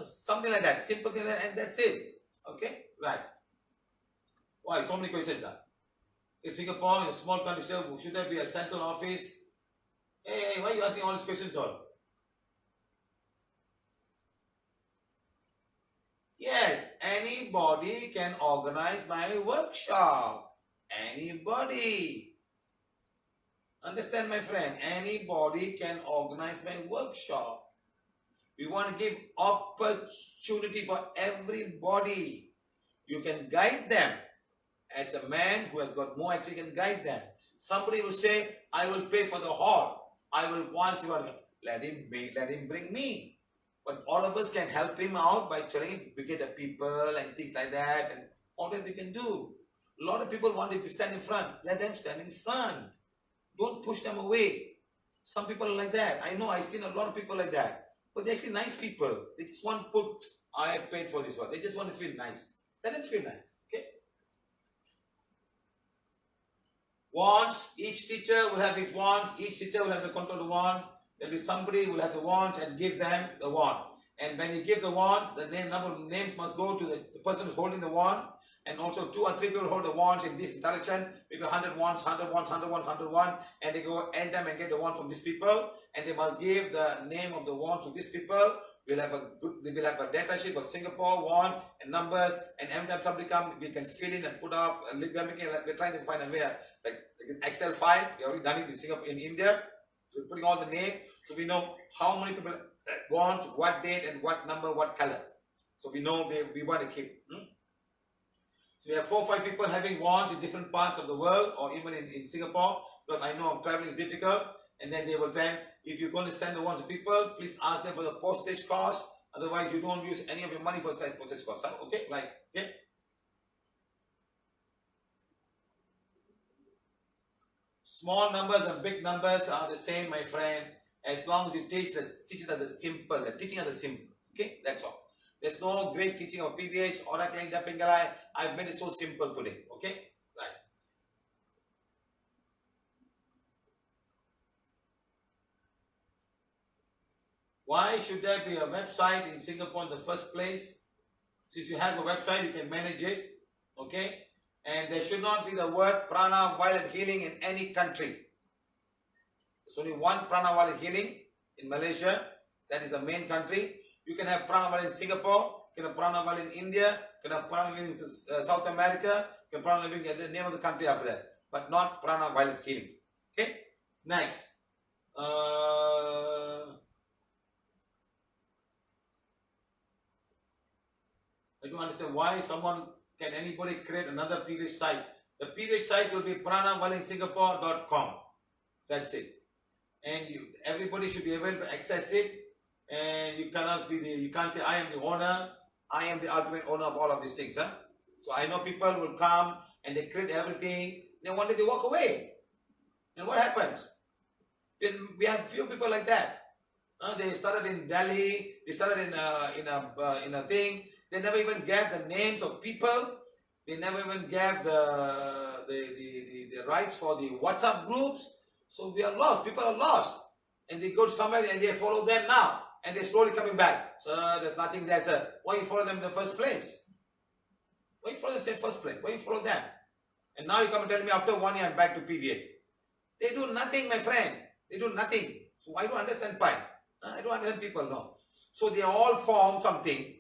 something like that. Simple thing, and that's it. Okay? Right. Why? So many questions. In Singapore, in a small country, should there be a central office? Hey, why are you asking all these questions all? Yes, anybody can organize my workshop. Anybody. Understand, my friend? Anybody can organize my workshop. We want to give opportunity for everybody. You can guide them. As a man who has got more actually can guide them. Somebody will say, I will pay for the hall. I will once you are let him bring me. But all of us can help him out by telling him to get the people and things like that, and all that we can do. A lot of people want to stand in front. Let them stand in front. Don't push them away. Some people are like that. I know, I've seen a lot of people like that. But they're actually nice people. They just want to put, I paid for this one. They just want to feel nice. Let them feel nice. Okay? Wands. Each teacher will have his wands. Each teacher will have the control of the wand. There will be somebody who will have the wands and give them the wand. And when you give the wand, the number of names must go to the person who's holding the wand. And also 2 or 3 people hold the wands in this direction. Maybe 100 wands, 100 wands, 100 wands, 100 wands. And they go end them and get the wand from these people. And they must give the name of the wand to these people. They will have a data sheet for Singapore, wand, and numbers. And every time somebody comes, we can fill in and put up. We're trying to find a way, like an Excel file. We already done it in Singapore, in India. So we're putting all the name. So we know how many people want, what date, and what number, what color. So we know we want to keep. So we have 4 or 5 people having wands in different parts of the world, or even in Singapore, because I know traveling is difficult. And then they will tell, if you're going to send the wands to people, please ask them for the postage cost. Otherwise, you don't use any of your money for postage cost. Huh? Okay? Like, okay? Small numbers and big numbers are the same, my friend. As long as you teach it as the simple. The teaching as the simple. Okay? That's all. There's no great teaching of PVH, Oracle, Pingalai. I've made it so simple today. Okay? Right. Why should there be a website in Singapore in the first place? Since you have a website, you can manage it. Okay? And there should not be the word Prana Violet Healing in any country. There's only one Prana Violet Healing in Malaysia. That is the main country. You can have Prana Violet in Singapore. You can have Prana Violet in India. You can have Prana Violet in South America. You can Prana Violet in the name of the country after that. But not Prana Violet Healing. Okay? Next. I don't understand why can anybody create another PVH site. The PVH site will be pranavalinsingapore.com. That's it. And everybody should be able to access it. And you can't say I am the owner. I am the ultimate owner of all of these things. Huh? So I know people will come and they create everything. Then one day they walk away. And what happens? Then we have few people like that. They started in Delhi. They started in a thing. They never even gave the names of people. They never even gave the rights for the WhatsApp groups. So we are lost. People are lost. And they go somewhere and they follow them now. And they're slowly coming back. So there's nothing there, sir. Why you follow them in the first place? Why you follow them in the first place? Why you follow them? And now you come and tell me after 1 year I'm back to PVH. They do nothing, my friend. They do nothing. So I don't understand why. I don't understand people, no. So they all form something.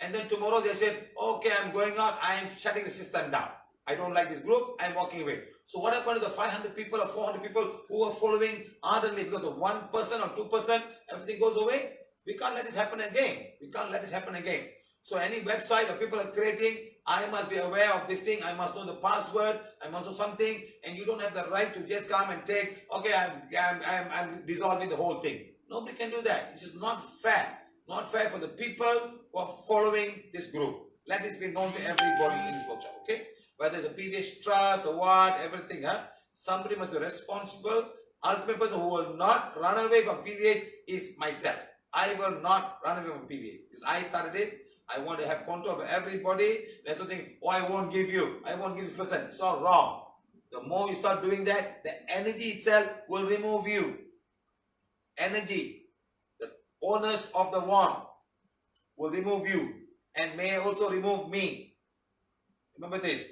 And then tomorrow they say, okay, I'm going out, I'm shutting the system down. I don't like this group, I'm walking away. So what happened to the 500 people or 400 people who are following ardently because of 1% or 2%, everything goes away? We can't let this happen again. We can't let this happen again. So any website or people are creating, I must be aware of this thing, I must know the password, I must know something, and you don't have the right to just come and take, okay, I'm dissolving the whole thing. Nobody can do that. This is not fair. Not fair for the people who are following this group. Let this be known to everybody in this workshop, okay? Whether it's a PVH trust or what, everything, huh? Somebody must be responsible. Ultimate person who will not run away from PVH is myself. I will not run away from PVH. Because I started it. I want to have control of everybody. That's the thing. Oh, I won't give you. I won't give this person. It's all wrong. The more you start doing that, the energy itself will remove you. Energy. Owners of the wand will remove you and may also remove me. Remember this.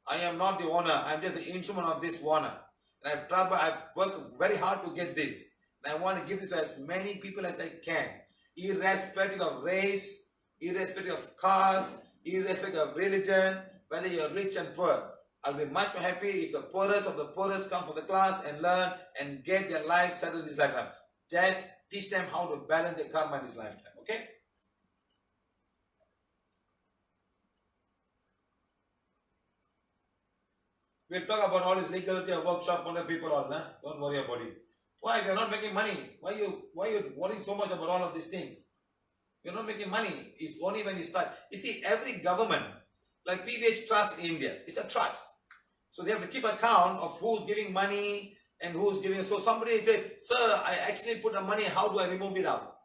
I am not the owner. I am just the instrument of this owner. And I've worked very hard to get this. And I want to give this to as many people as I can. Irrespective of race, irrespective of caste, irrespective of religion, whether you're rich and poor. I'll be much more happy if the poorest of the poorest come for the class and learn and get their life settled in this lifetime. Just teach them how to balance their karma in this lifetime. Okay? We'll talk about all this legality of workshop on the people all, nah? Don't worry about it. Why? We're not making money. Why you worrying so much about all of these things? You're not making money. It's only when you start. You see, every government, like PVH Trust in India, it's a trust. So they have to keep account of who's giving money, and who's giving. So somebody said, sir, I actually put the money, how do I remove it out?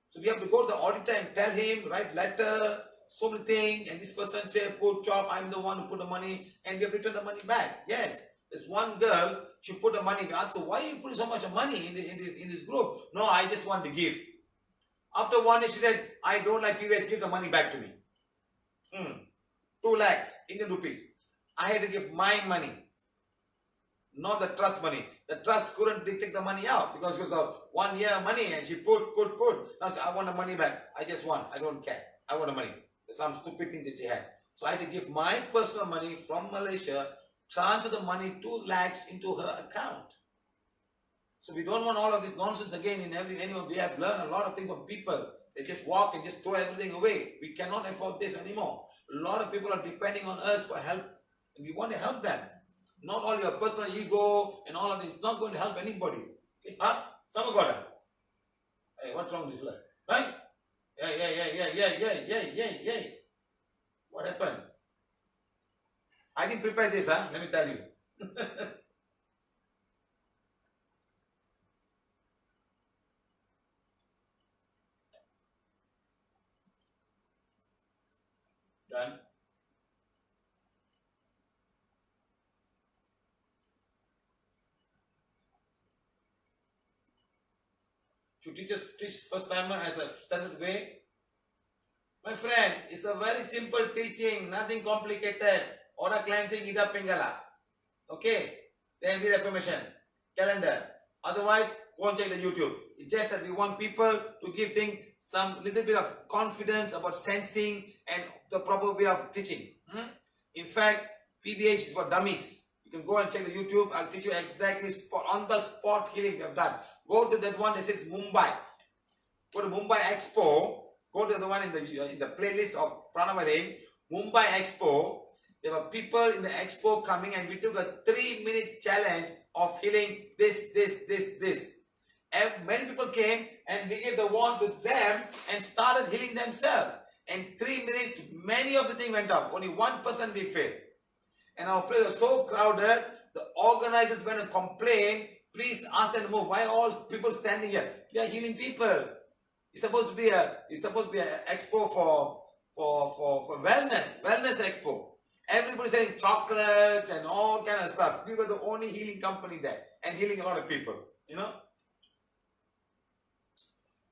So we have to go to the auditor and tell him, write letter, so many things, and this person say, put chop, I'm the one who put the money, and we have returned the money back. Yes, there's one girl, she put the money, we asked her, why are you putting so much money in this group? No, I just want to give. After 1 year, she said, I don't like PVH, give the money back to me. 2 lakhs Indian rupees. I had to give my money, not the trust money. The trust couldn't take the money out because it was a 1 year money, and she put. Now I want the money back. I don't care. I want the money. There's some stupid things that she had. So I had to give my personal money from Malaysia, transfer the money 2 lakhs into her account. So we don't want all of this nonsense again in anyone. We have learned a lot of things from people. They just walk and just throw everything away. We cannot afford this anymore. A lot of people are depending on us for help, and we want to help them. Not all your personal ego and all of this. It's not going to help anybody. Okay? Huh? Some got it. Hey, what's wrong with this life? Right? Yeah. What happened? I didn't prepare this, huh? Let me tell you. Done. To teach first timer as a standard way. My friend, it's a very simple teaching, nothing complicated. Aura cleansing, ida pingala. Okay? Then read affirmation, calendar. Otherwise, go and check the YouTube. It's just that we want people to give things some little bit of confidence about sensing and the proper way of teaching. In fact, PVH is for dummies. You can go and check the YouTube. I'll teach you exactly on the spot healing we have done. Go to that one that says Mumbai. Go to Mumbai Expo. Go to the one in the playlist of Prana. Mumbai Expo. There were people in the expo coming, and we took a 3-minute challenge of healing this. And many people came, and we gave the wand to them and started healing themselves. And 3 minutes, many of the things went up. Only 1% we failed. And our place was so crowded, the organizers went and complained, please ask them to move. Why all people standing here? We are healing people. It's supposed to be an expo for wellness expo. Everybody selling chocolates and all kind of stuff. We were the only healing company there, and healing a lot of people. You know.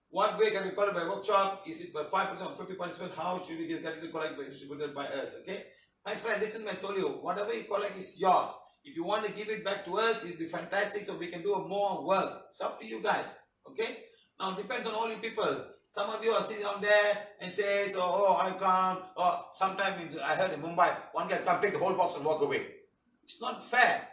What way can we call it by workshop? Is it by 5% or 50 participants? How should we get collected by distributed by us? Okay, my friend, listen. I told you, whatever you collect is yours. If you want to give it back to us, it'll be fantastic. So we can do more work. It's up to you guys. Okay. Now it depends on all you people. Some of you are sitting down there and says, oh, I can't. Or sometimes I heard in Mumbai, one guy come take the whole box and walk away. It's not fair.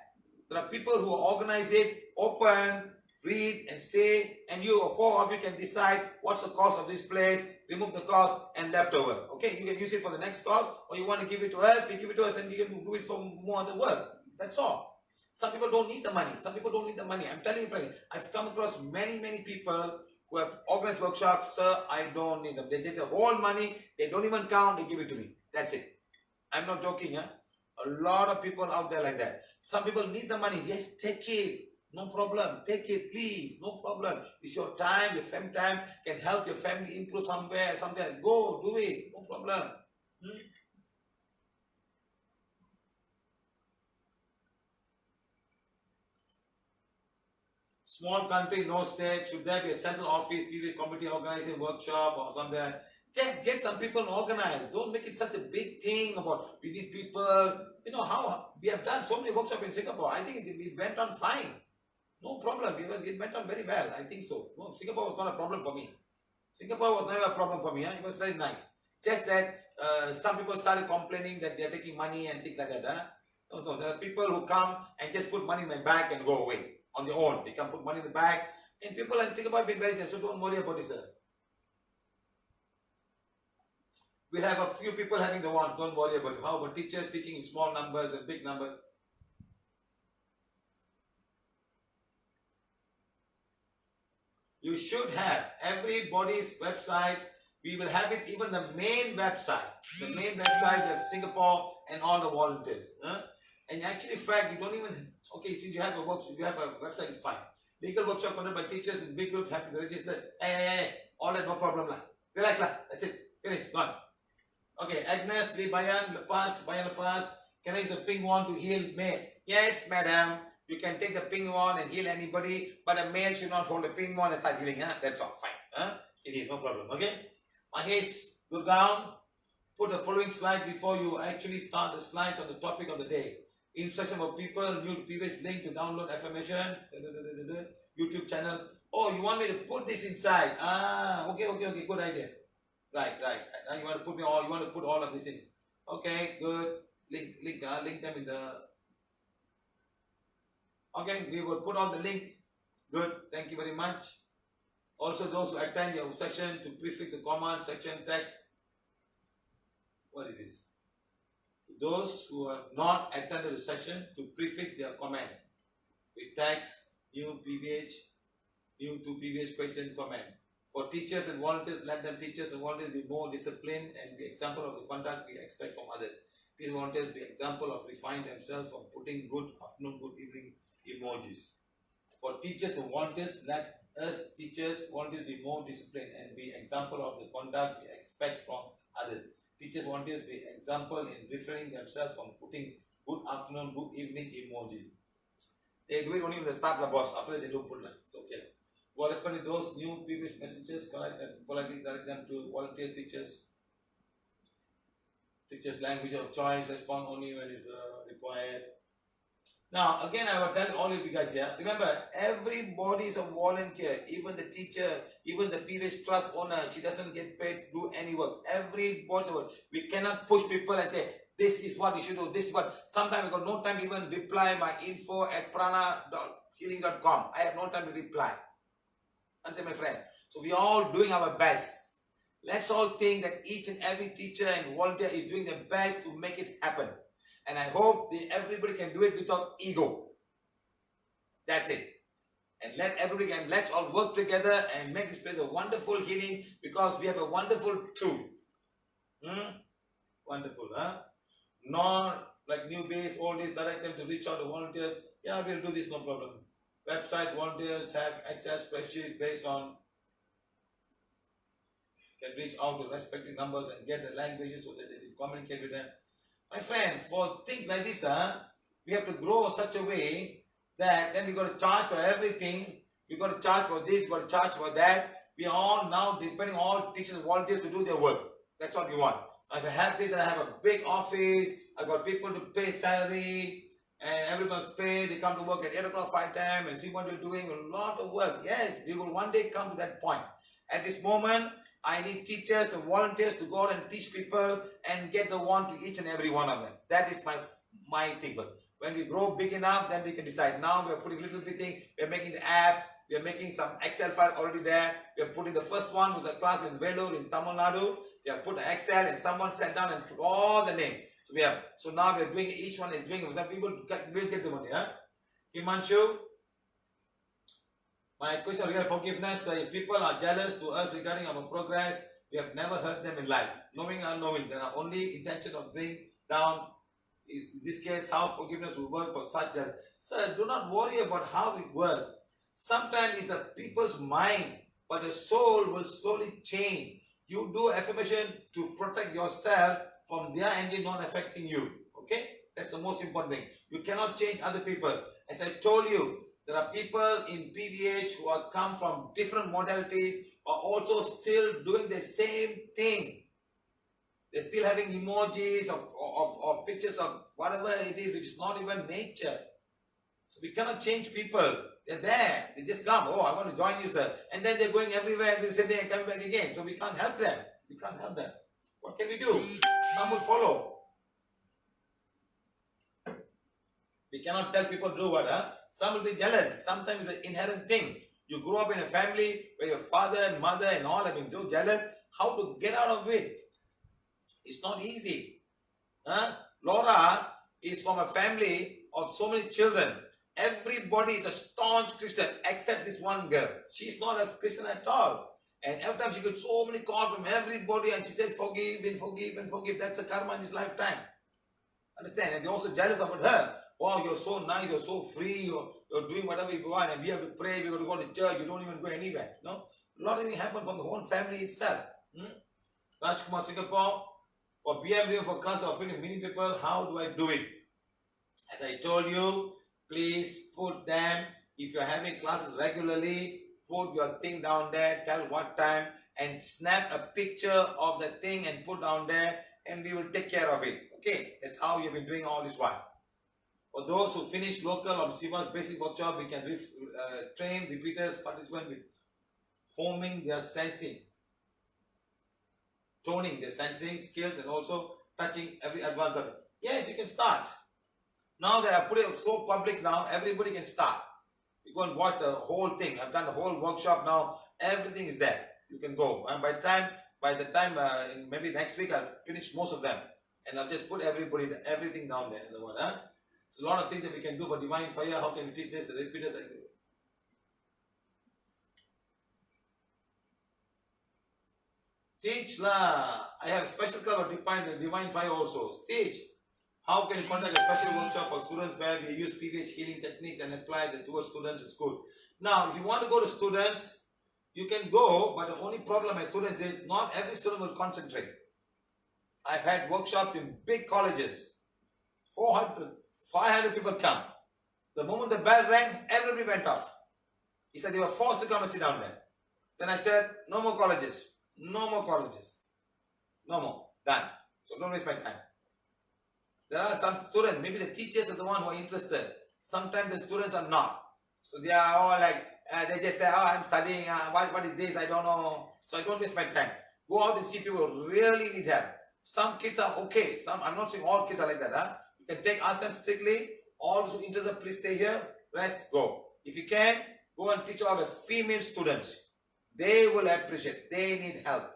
There are people who organize it, open, read and say, and you or 4 of you can decide what's the cost of this place, remove the cost and leftover. Okay, you can use it for the next cost, or you want to give it to us, we give it to us and we can do it for more other work. That's all. Some people don't need the money. I'm telling you, friends, I've come across many people who have organized workshops. Sir, I don't need them. They take the whole money, they don't even count, they give it to me. That's it. I'm not joking, huh? A lot of people out there like that. Some people need the money. Yes, take it. No problem. Take it, please. No problem. It's your time, your family time. Can help your family improve somewhere, something. Go, do it. No problem. Small country, no state. Should there be a central office, PVH committee organizing workshop or something? Just get some people organized. Don't make it such a big thing about we need people. You know how we have done so many workshops in Singapore. I think it went on fine. No problem. It went on very well. I think so. No, Singapore was not a problem for me. Singapore was never a problem for me. Huh? It was very nice. Just that some people started complaining that they are taking money and things like that. Huh? No, there are people who come and just put money in my bag and go away on their own. They can put money in the bag. And people in Singapore have been very nice. So don't worry about it, sir. We'll have a few people having the one. Don't worry about it. How about teachers teaching in small numbers and big numbers? You should have everybody's website. We will have it, even the main website. The main website of Singapore and all the volunteers. Huh? And actually, fact, you don't even, okay, since you have a workshop, you have a website, it's fine. Legal workshop conducted by teachers in big group, have to be registered. Hey, all that, no problem. Relax, that's it. Finish, gone. Okay, Agnes, Bayan Lepas, can I use the pink wand to heal male? Yes, madam. You can take the pink wand and heal anybody, but a male should not hold the pink wand and start healing. That's all, fine. It is no problem, okay? Mahesh, Gurgaon, put the following slide before you actually start the slides on the topic of the day. Instruction for people, new PVH link to download affirmation, YouTube channel. Oh, you want me to put this inside? Okay, good idea. Right. Now you want to put all of this in. Okay, good. Link them in the. Okay, we will put on the link. Good. Thank you very much. Also, those who attend your section to prefix the command section text. What is this? Those who have not attended the session to prefix their comment with text new PVH, new to PVH question comment. For teachers and volunteers, let them teachers and volunteers be more disciplined and be example of the conduct we expect from others. These volunteers be example of refine themselves from putting good afternoon, good evening emojis. For teachers and volunteers, let us teachers, volunteers be more disciplined and be example of the conduct we expect from others. Teachers, volunteers be example in referring themselves from putting good afternoon, good evening emojis. They do it only when they start the boss. After that, they don't put that. It's okay. Well, respond to those new PVH messages, politely direct them to volunteer teachers. Teachers' language of choice, respond only when it's required. Now, again, I will tell all of you guys here. Remember, everybody is a volunteer. Even the teacher, even the PVH trust owner, she doesn't get paid to do any work. Everybody, we cannot push people and say, this is what you should do, this is what. Sometimes I got no time to even reply my info@prana.healing.com. I have no time to reply. Understand, my friend? So we are all doing our best. Let's all think that each and every teacher and volunteer is doing their best to make it happen. And I hope that everybody can do it without ego. That's it. And let's all work together and make this place a wonderful healing because we have a wonderful tool. Wonderful, huh? Not like new base, old days, direct them to reach out to volunteers. Yeah, we'll do this, no problem. Website volunteers have Excel spreadsheet based on, can reach out to respective numbers and get the languages so that they can communicate with them. My friend, for things like this, we have to grow such a way that then we got to charge for everything. We got to charge for this, we got to charge for that. We are all now depending on all teachers and volunteers to do their work. That's what we want. If I have this, I have a big office, I got people to pay salary, and everyone's paid. They come to work at 8 o'clock, 5 time, and see what we're doing. A lot of work. Yes, we will one day come to that point. At this moment, I need teachers and volunteers to go out and teach people and get the one to each and every one of them. That is my thing. But when we grow big enough, then we can decide. Now we are putting little bit thing. We are making the apps. We are making some Excel file already there. We are putting the first one was a class in Vellore in Tamil Nadu. We have put Excel and someone sat down and put all the names. So now we are doing each one is doing it. So people will get the money. Himanshu. My question regarding forgiveness, if people are jealous to us regarding our progress, we have never hurt them in life. Knowing or unknowing, there are only intention of bringing down, is in this case, how forgiveness will work for such a... Sir, do not worry about how it works. Sometimes it's the people's mind, but the soul will slowly change. You do affirmation to protect yourself from their energy not affecting you. Okay? That's the most important thing. You cannot change other people. As I told you, there are people in PVH who have come from different modalities are also still doing the same thing. They're still having emojis of pictures of whatever it is, which is not even nature. So we cannot change people. They're there. They just come. Oh, I want to join you, sir. And then they're going everywhere and the same day and coming back again. So we can't help them. We can't help them. What can we do? Some will follow. We cannot tell people to do what, Some will be jealous. Sometimes it's an inherent thing. You grow up in a family where your father and mother and all have been so jealous. How to get out of it? It's not easy. Laura is from a family of so many children. Everybody is a staunch Christian except this one girl. She's not a Christian at all. And every time she got so many calls from everybody and she said, forgive and forgive and forgive. That's a karma in his lifetime. Understand? And they're also jealous about her. Wow, you're so nice, you're so free, you're doing whatever you want, and we have to pray, we have to go to church, you don't even go anywhere. No? A lot of things happen from the whole family itself. Rajkumar Singapore, for BMW, for class of many people, how do I do it? As I told you, please put them, if you're having classes regularly, put your thing down there, tell what time, and snap a picture of the thing and put down there, and we will take care of it. Okay, that's how you've been doing all this while. For those who finish local or Siva's basic workshop, we can train repeaters, participants with homing their sensing, toning their sensing skills, and also touching every advance of it. Yes, you can start. Now that I put it so public now, everybody can start. You go and watch the whole thing. I've done the whole workshop now. Everything is there. You can go. And by the time maybe next week, I'll finish most of them. And I'll just put everything down there. There's a lot of things that we can do for divine fire. How can we teach this? The repeaters. Teach lah. I have special club of divine fire also. Teach. How can you conduct a special workshop for students where we use PVH healing techniques and apply them towards students in school? Now, if you want to go to students, you can go, but the only problem with students is not every student will concentrate. I've had workshops in big colleges. 400, 500 people come. The moment the bell rang, everybody went off. It's like they were forced to come and sit down there. Then I said, no more colleges. No more colleges. No more. Done. So don't waste my time. There are some students, maybe the teachers are the one who are interested. Sometimes the students are not. So they are all like, they just say, oh, I'm studying, what is this, I don't know. So I don't waste my time. Go out and see people who really need help. Some kids are okay. I'm not saying all kids are like that. You can ask them strictly. All those who are interested, please stay here. Rest, go. If you can, go and teach all the female students. They will appreciate. They need help.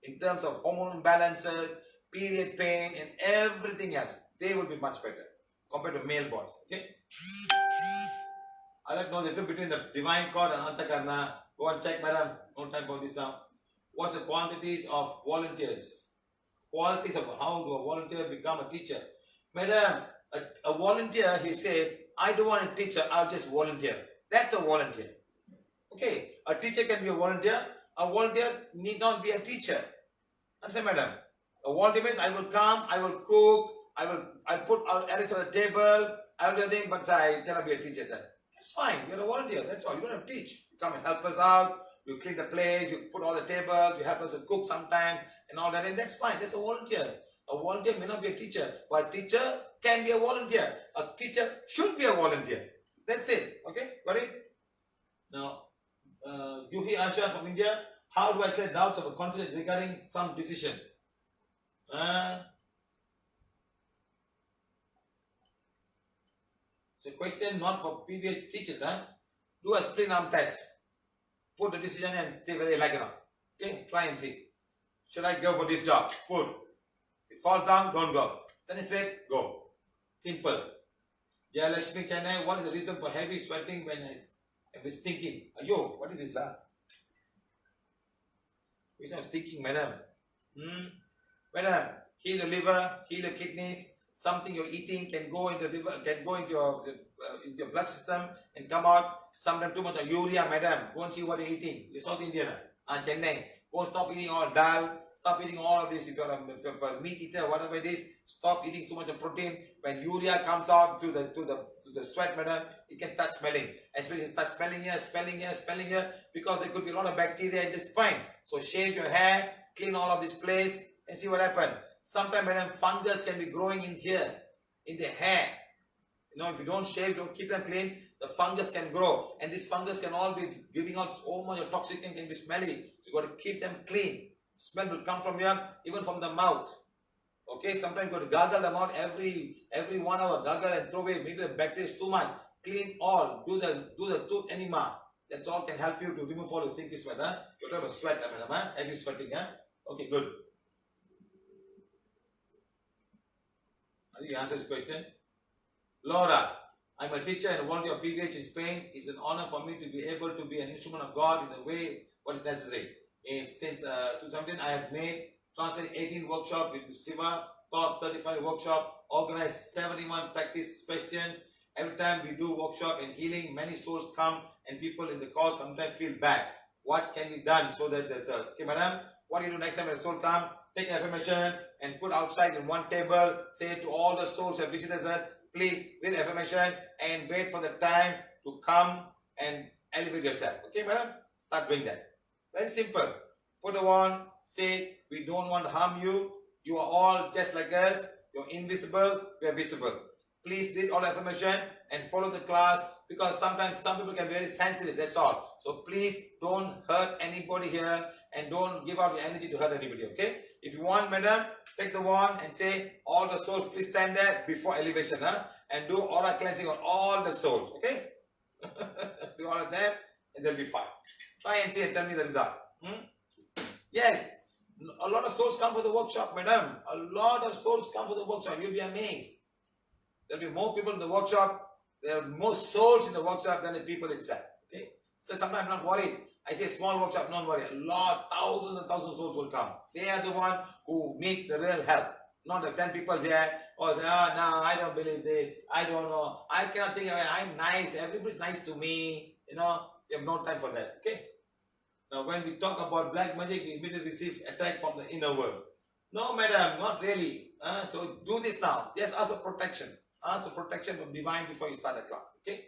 In terms of hormone imbalances, period pain, and everything else. They will be much better compared to male boys. Okay? I like to know the difference between the divine cord and antakarna. Go and check, madam. No time for this now. What's the quantities of volunteers? Qualities of how do a volunteer become a teacher? Madam, a volunteer, he says, I don't want a teacher, I'll just volunteer. That's a volunteer. Okay, a teacher can be a volunteer. A volunteer need not be a teacher. Understand, madam? A volunteer means I will come, I will cook, I'll put everything on the table, I will do everything, but I cannot be a teacher, sir. That's fine, you're a volunteer, that's all. You don't have to teach. You come and help us out, you clean the place, you put all the tables, you help us to cook sometime, and all that, and that's fine. That's a volunteer. A volunteer may not be a teacher, but a teacher can be a volunteer. A teacher should be a volunteer. That's it. Okay? Got it? Now, Juhi Asha from India, how do I clear doubts of a confidence regarding some decision? It's a question not for PVH teachers. Do a split arm test. Put the decision and see whether you like it or not. Okay? Try and see. Should I go for this job? Put. If it falls down, don't go. Then straight, go. Simple. Jaya Lakshmi Chennai, what is the reason for heavy sweating when I was thinking? Ayo, what is this lah? Which I was thinking, madam. Madam, heal the liver, heal the kidneys. Something you're eating can go into the liver, can go into your blood system and come out. Sometimes too much of urea, madam. Go and see what you're eating. You're South Indian, Chennai. Go and stop eating all dal. Stop eating all of this. If you're a meat eater, whatever it is, stop eating too much of protein. When urea comes out to the sweat, madam, it can start smelling. Especially it starts smelling here, because there could be a lot of bacteria in this spine. So shave your hair, clean all of this place, and see what happens. Sometimes, madam, fungus can be growing in here, in the hair. You know, if you don't shave, don't keep them clean, the fungus can grow. And this fungus can all be giving out so much of toxic and can be smelly. So you got to keep them clean. Smell will come from here, even from the mouth. Okay, sometimes you got to gargle the mouth every 1 hour. Gargle and throw away. Maybe the bacteria is too much. Clean all. Do the tooth enema. That's all can help you to remove all the stinky sweat. You don't have a sweat, madam. Heavy sweating. Okay, good. I think you answered this question. Laura, I'm a teacher and volunteer of PVH in Spain. It's an honor for me to be able to be an instrument of God in the way what is necessary. Since 2017, I have translated 18 workshops with Mr.Siva top 35 workshop, organize 71 practice questions. Every time we do workshop and healing, many souls come and people in the course sometimes feel bad. What can be done so that okay, madam, what do you do next time when a soul come? Take affirmation and put outside in one table. Say to all the souls who have visited us, please read affirmation and wait for the time to come and elevate yourself. Okay, madam? Start doing that. Very simple. Put a one, say, we don't want to harm you. You are all just like us. You're invisible. We are visible. Please read all affirmation and follow the class, because sometimes some people can be very sensitive. That's all. So please don't hurt anybody here and don't give out your energy to hurt anybody. Okay? If you want, madam, take the wand and say, all the souls, please stand there before elevation, and do aura cleansing on all the souls. Okay? Do all of them and they'll be fine. Try and see and tell me the result. Yes, a lot of souls come for the workshop, madam. A lot of souls come for the workshop. You'll be amazed. There'll be more people in the workshop. There are more souls in the workshop than the people itself. Okay? So sometimes I'm not worried. I say small workshop, don't worry. A lot, thousands and thousands of souls will come. They are the one who need the real help. Not the 10 people here or say, oh no, I don't believe this. I don't know. I cannot think of it. I'm nice. Everybody's nice to me. You know, we have no time for that. Okay? Now when we talk about black magic, we immediately receive attack from the inner world. No, madam, not really. So do this now. Just ask for protection. Ask for protection from divine before you start the class. Okay?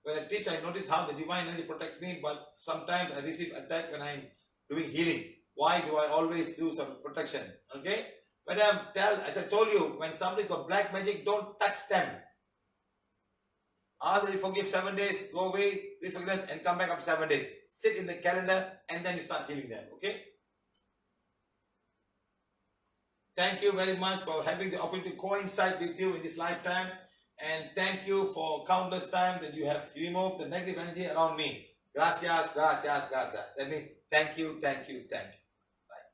When I teach, I notice how the divine energy protects me, but sometimes I receive attack when I'm doing healing. Why do I always do some protection? Okay? Madam, as I told you, when somebody's got black magic, don't touch them. Ask that you forgive 7 days, go away, read forgiveness, and come back after 7 days. Sit in the calendar, and then you start healing them. Okay? Thank you very much for having the opportunity to coincide with you in this lifetime. And thank you for countless times that you have removed the negative energy around me. Gracias, gracias, gracias. That means thank you, thank you, thank you. Right.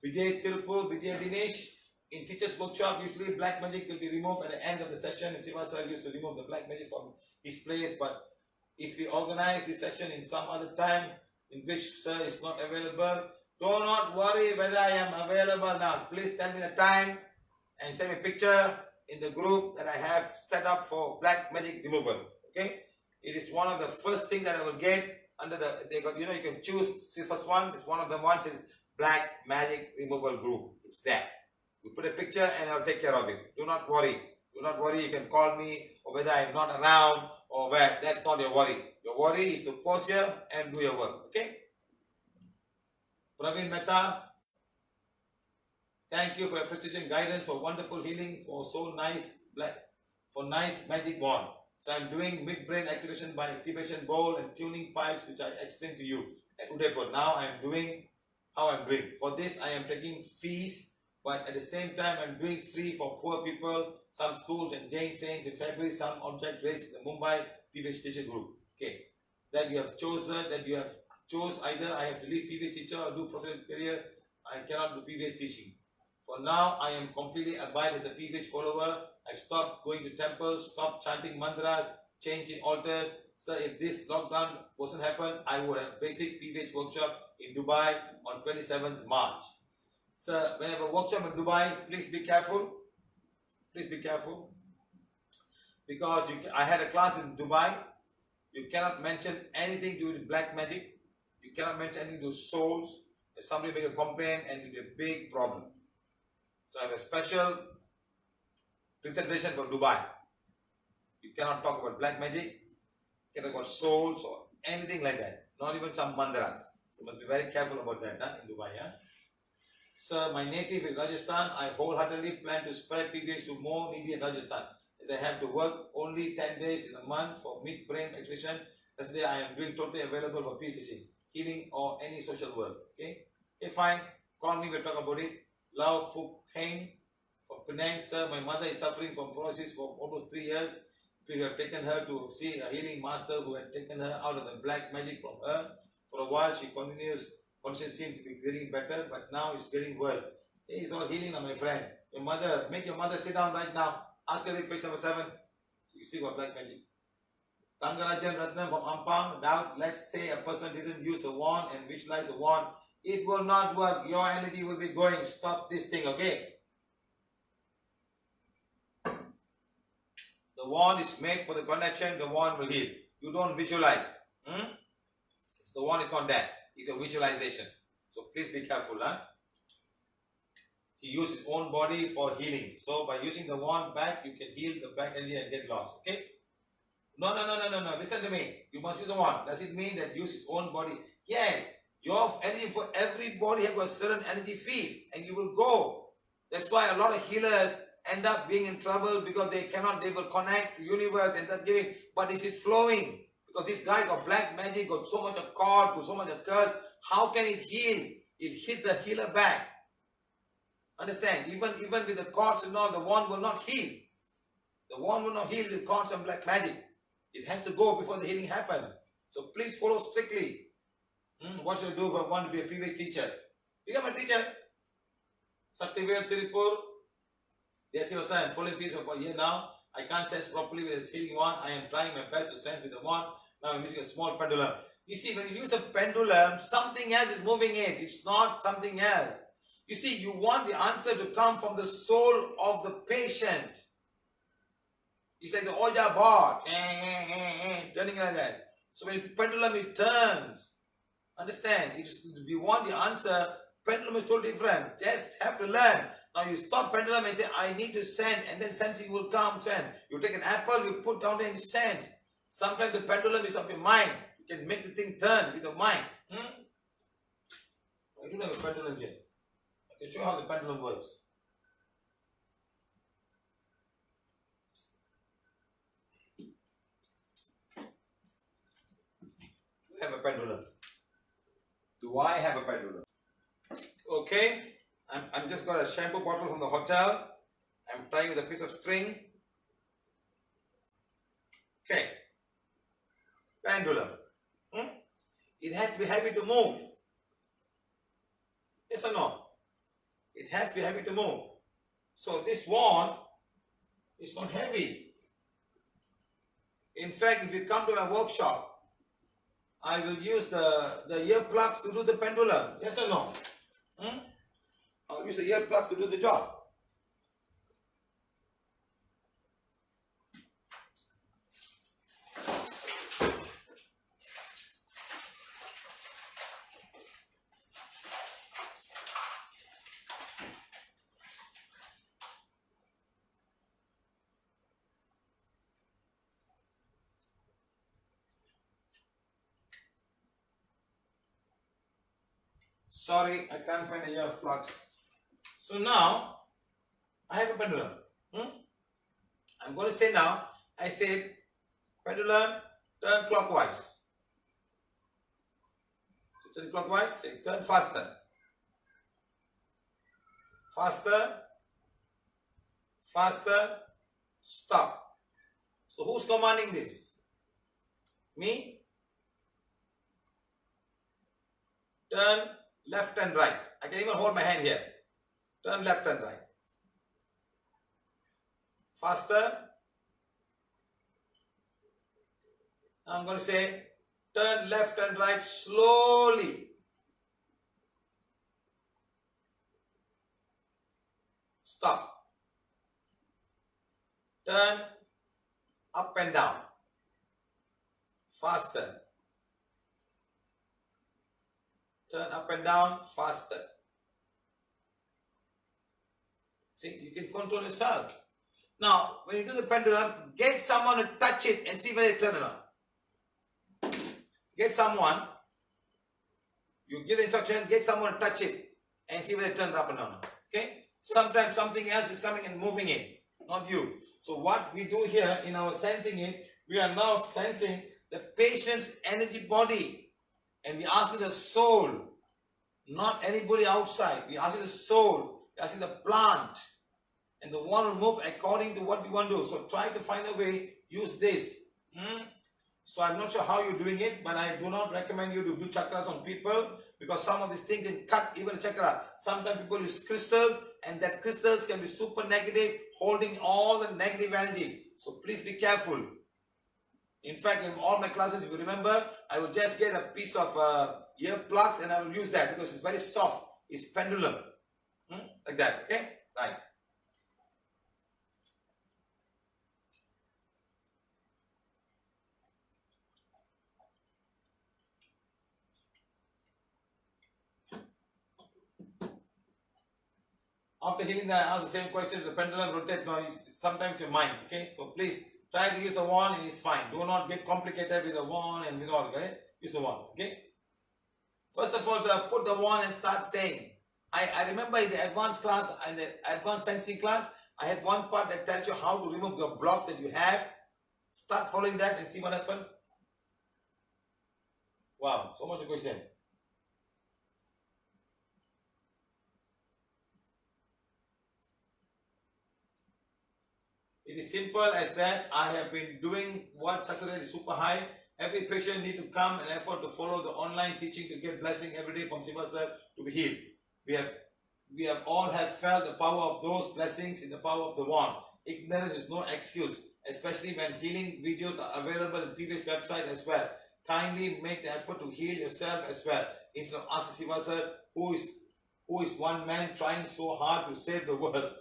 Vijay Tirupur, Vijay Dinesh. In teacher's workshop, usually black magic will be removed at the end of the session. And Siva sir used to remove the black magic from his place. But if we organize this session in some other time in which sir is not available, do not worry whether I am available now. Please tell me the time and send me a picture in the group that I have set up for black magic removal. Okay? It is one of the first things that I will get under the, they got, you know, you can choose the first one. It's one of the ones is black magic removal group. It's there. You put a picture and I'll take care of it. Do not worry. Do not worry. You can call me or whether I'm not around or where. That's not your worry. Your worry is to pause here and do your work. Okay? Praveen Mehta, thank you for your precision guidance, for wonderful healing, for so nice nice magic wand. So I'm doing mid-brain activation by activation bowl and tuning pipes, which I explained to you at Udaipur. Now I'm doing how I'm doing. For this I am taking fees, but at the same time I'm doing free for poor people, some schools and Jain Saints. In February, some object raised in the Mumbai PVH teacher group. Okay, that you have chosen, that you have chose either I have to leave PVH teacher or do professional career. I cannot do PVH teaching. For now, I am completely abide as a PVH follower. I stopped going to temples, stopped chanting mantras, changing altars. So if this lockdown wasn't happen, I would have basic PVH workshop in Dubai on 27th March. So when I have a workshop in Dubai, please be careful. Please be careful. Because I had a class in Dubai. You cannot mention anything to do with black magic. You cannot mention anything to souls. If somebody make a complaint, and it will be a big problem. So I have a special presentation for Dubai. You cannot talk about black magic, you cannot talk about souls or anything like that. Not even some mantras. So you must be very careful about that in Dubai. Sir, my native is Rajasthan. I wholeheartedly plan to spread PVH to more needy in Rajasthan, as I have to work only 10 days in a month for mid-brain activation. Yesterday I am doing totally available for PVH healing or any social work. Okay, fine. Call me, we'll talk about it. Lao Fuk Heng from Penang. Sir, my mother is suffering from paralysis for almost 3 years. We have taken her to see a healing master who had taken her out of the black magic from her. For a while, she condition seems to be getting better, but now it's getting worse. It's all healing now, my friend. Your mother, make your mother sit down right now. Ask her to read page number 7. You see what black magic. Tangarajan Ratnam from Ampang. Doubt, let's say a person didn't use the wand and visualize the wand. It will not work. Your energy will be going. Stop this thing, okay? The wand is made for the connection, the wand will heal. You don't visualize. The wand is not that. It's a visualization. So please be careful. He used his own body for healing. So by using the wand back, you can heal the back area and get lost. Okay? No. Listen to me. You must use the wand. Does it mean that use his own body? Yes. Your energy for every body have a certain energy field and you will go. That's why a lot of healers end up being in trouble because they will connect to universe and start giving. But is it flowing? Because this guy got black magic, got so much of cord, got so much of curse. How can it heal? It hit the healer back. Understand? Even with the cords and all, the wand will not heal. The wand will not heal with cords and black magic. It has to go before the healing happens. So please follow strictly. What should I do if I want to be a PVH teacher? Become a teacher. Saktivel Tirupur. Yes, you are following people for a year now. I can't sense properly with this healing wand. I am trying my best to sense with the wand. Now I'm using a small pendulum. You see, when you use a pendulum, something else is moving it. It's not something else. You see, you want the answer to come from the soul of the patient. It's like the Oja board, turning like that. So when you pendulum, it turns. Understand? If you want the answer, pendulum is totally different. Just have to learn. Now you stop pendulum and say, I need to send, and then sensing will come, send. You take an apple, you put down and send. Sometimes the pendulum is of your mind. You can make the thing turn with your mind. I don't have a pendulum yet. I can show you how the pendulum works. I have a pendulum. Do I have a pendulum? Okay. I'm just got a shampoo bottle from the hotel. I'm tying with a piece of string. Okay. Pendulum. It has to be heavy to move. Yes or no? It has to be heavy to move. So this wand is not heavy. In fact, if you come to my workshop, I will use the earplugs to do the pendulum. Yes or no? I'll use the earplugs to do the job. Sorry, I can't find the earplugs. So now, I have a pendulum. I'm going to say now, I said, pendulum, turn clockwise. So turn clockwise, say turn faster. Faster, faster, stop. So who's commanding this? Me? Turn left and right. I can even hold my hand here. Turn left and right. Faster. Now I'm going to say, turn left and right slowly. Stop. Turn up and down. Faster. Turn up and down faster. See, you can control yourself. Now, when you do the pendulum, get someone to touch it and see whether they turn it on. Get someone, you give the instruction, get someone to touch it and see whether they turn it up and down. Okay? Sometimes something else is coming and moving it, not you. So what we do here in our sensing is, we are now sensing the patient's energy body. And we ask the soul, not anybody outside. We ask the soul, we ask the plant. And the one will move according to what we want to do. So try to find a way, use this. So I'm not sure how you're doing it, but I do not recommend you to do chakras on people because some of these things can cut even a chakra. Sometimes people use crystals and that crystals can be super negative, holding all the negative energy. So please be careful. In fact, in all my classes, if you remember, I will just get a piece of earplugs and I will use that because it's very soft. It's pendulum. Like that, okay? Right. After healing, I ask the same question. The pendulum rotates. No, sometimes your mind. Okay, so please try to use the wand and it's fine. Do not get complicated with the wand and with all. Okay, use the wand. Okay. First of all, put the wand and start saying. I remember in the advanced class, in the advanced sensing class, I had one part that tells you how to remove your blocks that you have. Start following that and see what happens. Wow, so much a question. It is simple as that. I have been doing what success rate is super high. Every patient need to come and effort to follow the online teaching to get blessing every day from Siva sir to be healed. We have all felt the power of those blessings in the power of the wand. Ignorance is no excuse, especially when healing videos are available in PVH website as well. Kindly make the effort to heal yourself as well. Instead of asking Siva sir, who is one man trying so hard to save the world.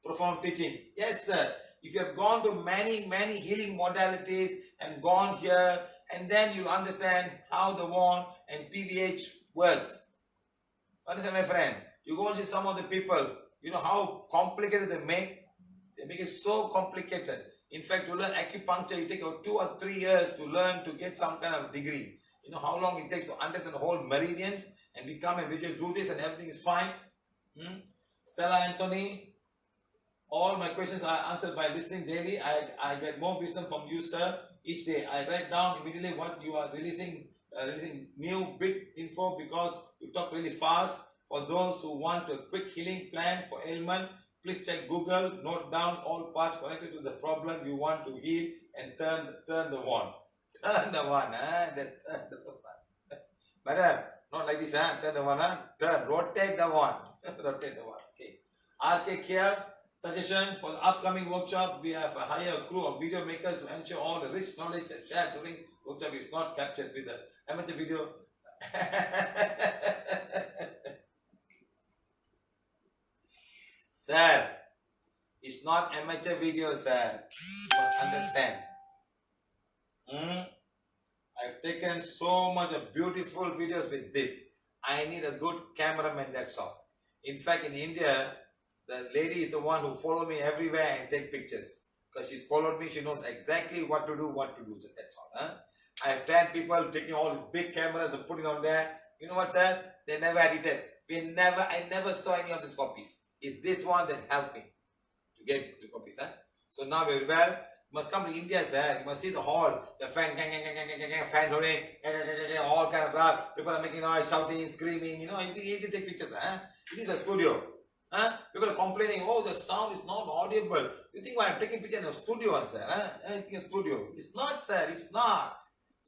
Profound teaching. Yes, sir. If you have gone to many healing modalities and gone here, and then you'll understand how the wand and PVH works. Understand, my friend? You go and see some of the people, you know how complicated they make? They make it so complicated. In fact, to learn acupuncture, you take 2 or 3 years to learn to get some kind of degree. You know how long it takes to understand the whole meridians, and we come and we just do this and everything is fine. Stella Anthony, all my questions are answered by listening daily. I get more wisdom from you, sir, each day. I write down immediately what you are releasing new big info because you talk really fast. For those who want a quick healing plan for ailment, please check Google, note down all parts connected to the problem you want to heal and turn the wand. Turn the wand, turn the wand. Madam, not like this, turn the wand, turn, rotate the wand. Rotate the wand. Okay. RK here, suggestion for the upcoming workshop, we have a hire crew of video makers to ensure all the rich knowledge shared during workshop is not captured with the amateur video. Sir, it's not amateur video, sir. You must understand. I've taken so much of beautiful videos with this. I need a good cameraman, that's all. In fact, in India, the lady is the one who follows me everywhere and take pictures. Because she's followed me, she knows exactly what to do. So that's all. I have 10 people taking all the big cameras and putting on there. You know what, sir? They never edited. I never saw any of these copies. It's this one that helped me to get the copies. So now very well. You must come to India, sir. You must see the hall. The fan, fan rolling, all kind of stuff. People are making noise, shouting, screaming. You know, it's easy to take pictures. It is a studio. People are complaining, oh, the sound is not audible. You think I'm taking picture in a studio, sir? I think a studio. It's not, sir. It's not.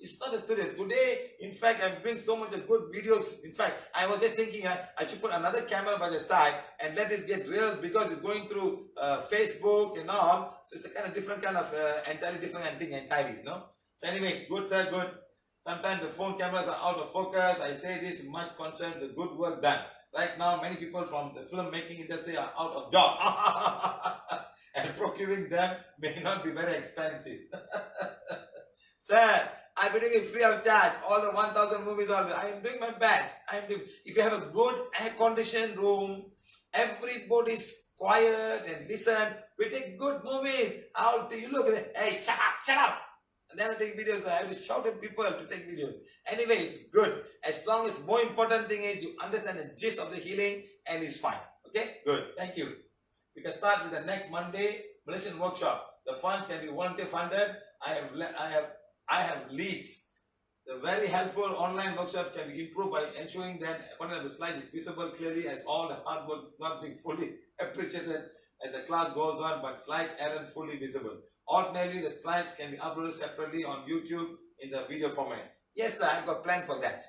It's not a studio. Today, in fact, I bring so much of good videos. In fact, I was just thinking I should put another camera by the side and let this get real because it's going through Facebook and all. So it's a kind of different kind of entirely different thing entirely, you know. So anyway, good, sir, good. Sometimes the phone cameras are out of focus. I say this much concern the good work done. Right now, many people from the filmmaking industry are out of job. And procuring them may not be very expensive. Sir, I've been doing it free of charge. All the 1,000 movies, I'm doing my best. If you have a good air-conditioned room, everybody's quiet and listen, we take good movies. How do you look at it? Hey, shut up. And then I take videos. I have to shout at people to take videos. Anyway, it's good. As long as more important thing is you understand the gist of the healing and it's fine. Okay? Good. Thank you. We can start with the next Monday Malaysian workshop. The funds can be volunteer funded. I have leads. The very helpful online workshop can be improved by ensuring that content of the slide is visible clearly as all the hard work is not being fully appreciated as the class goes on, but slides aren't fully visible. Ordinarily, the slides can be uploaded separately on YouTube in the video format. Yes, sir, I got plan for that.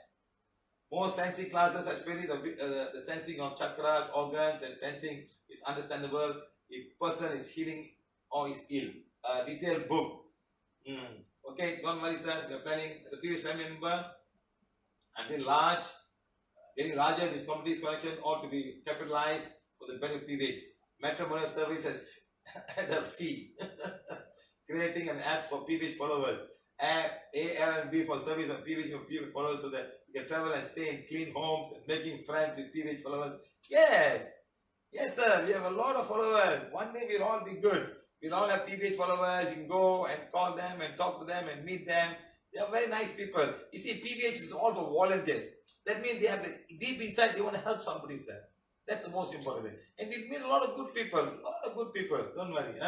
More sensing classes, especially the sensing of chakras, organs, and sensing is understandable if person is healing or is ill. A detailed book. Okay, don't worry, sir. We are planning as a previous family member. I'm getting large, getting larger. This company's connection ought to be capitalized for the benefit of PVH. Matrimonial service has had a fee. Creating an app for PVH followers. A&B for service of PVH followers so that you can travel and stay in clean homes and making friends with PVH followers. Yes. Yes, sir. think we'll all be good. We'll all have PVH followers. You can go and call them and talk to them and meet them. They are very nice people. You see, PVH is all for volunteers. That means they have the deep inside, they want to help somebody, sir. That's the most important thing. And we meet a lot of good people. Don't worry.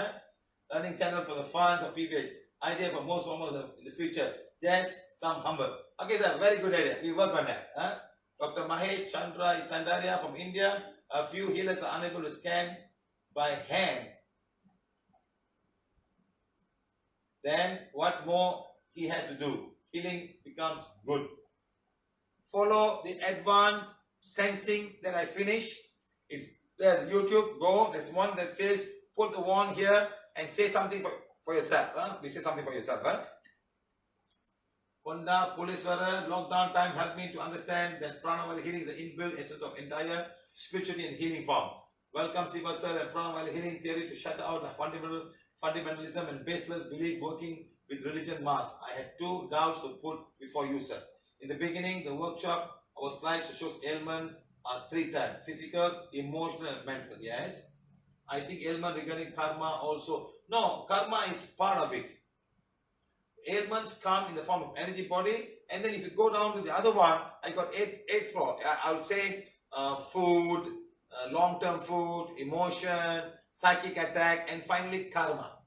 Earning channel for the funds of PVH. Idea for most formers in the future. Just some humble. Okay, sir. Very good idea. We work on that. Dr. Mahesh Chandaria from India. A few healers are unable to scan by hand. Then what more he has to do? Healing becomes good. Follow the advanced sensing that I finished. It's there. YouTube. Go. There's one that says put the wand here and say something for yourself. Please say something for yourself. Konda Puliswara, lockdown time helped me to understand that Prana while healing is the inbuilt essence of entire spirituality and healing form. Welcome Siva sir and Prana while healing theory to shut out the fundamentalism and baseless belief working with religion masks. I had 2 doubts to put before you, sir. In the beginning, the workshop, our slides shows ailment are 3 types: physical, emotional, and mental. Yes. I think ailment regarding karma also. No, karma is part of it. Ailments come in the form of energy body, and then if you go down to the other one, I got 8 floor. I would say food, long-term food, emotion, psychic attack, and finally karma.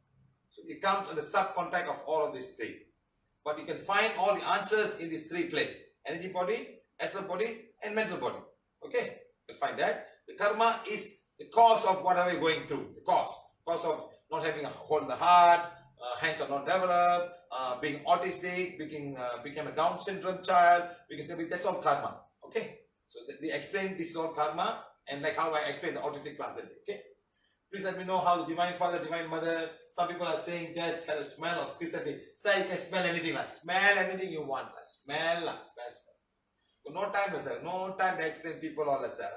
So it comes on the subcontract of all of these 3. But you can find all the answers in these 3 places: energy body, astral body, and mental body. Okay, you'll find that. The karma is the cause of whatever you're going through. The cause of not having a hole in the heart, hands are not developed, being autistic, became a Down syndrome child. We can say that's all karma. Okay, so they explain this is all karma, and like how I explained the autistic class that day. Okay, please let me know how the Divine Father, Divine Mother. Some people are saying just had a smell of Christianity. Sir, you can smell anything. Smell anything you want. Smell. No time, sir. No time to explain people all that, sir.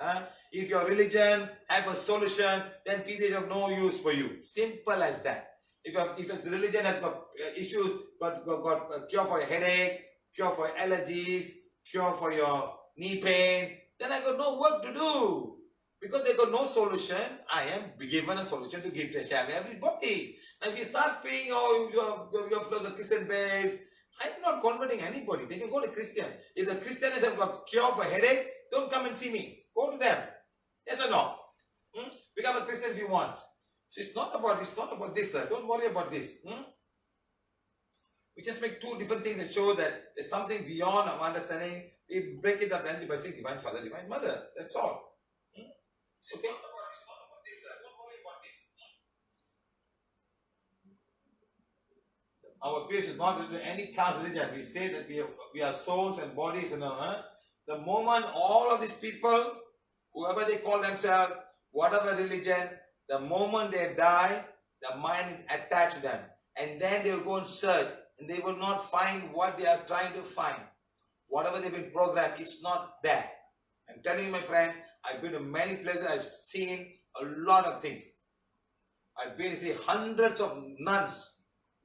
If your religion have a solution, then PVH have no use for you. Simple as that. If your religion has got issues, got a cure for your headache, cure for your allergies, cure for your knee pain, then I got no work to do. Because they got no solution, I am given a solution to give to everybody. And if you start paying your Christian base, I am not converting anybody. They can go to Christian. If the Christians have got cure for headache, don't come and see me. Go to them. Yes or no? Become a Christian if you want. So it's not about this, sir. Don't worry about this. We just make 2 different things that show that there's something beyond our understanding. We break it up then by saying Divine Father, Divine Mother. That's all. Okay? It's not about this, sir. Don't worry about this. Our PVH is not related to any caste religion. We say that we are souls and bodies. The moment all of these people, whoever they call themselves, whatever religion, the moment they die, the mind is attached to them. And then they will go and search, and they will not find what they are trying to find. Whatever they've been programmed, it's not there. I'm telling you, my friend, I've been to many places, I've seen a lot of things. I've been to see hundreds of nuns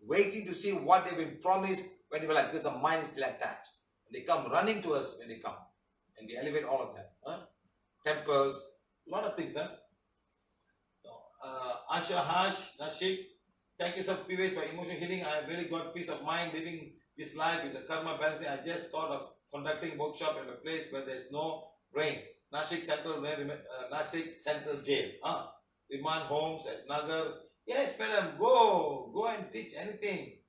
waiting to see what they've been promised when they were like, because the mind is still attached. And they come running to us when they come. And we elevate all of them. Temples, a lot of things. Asha Hash, Nashik, thank you so much PVH for emotional healing. I have really got peace of mind living this life with a karma balancing. I just thought of conducting workshop at a place where there is no rain. Nashik Central Jail. Remand homes at Nagar. Yes, madam, go and teach anything.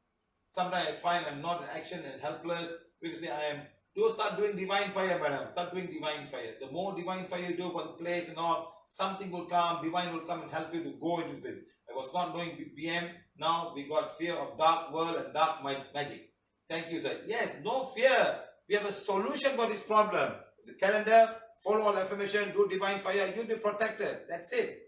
Sometimes I find I'm not in action and helpless. Previously I am. Do start doing divine fire, madam. Start doing divine fire. The more divine fire you do for the place and all, something will come, divine will come and help you to go into this. I was not knowing BM. Now we got fear of dark world and dark magic. Thank you, sir. Yes, no fear. We have a solution for this problem. The calendar, follow all affirmation, do divine fire, you'll be protected. That's it.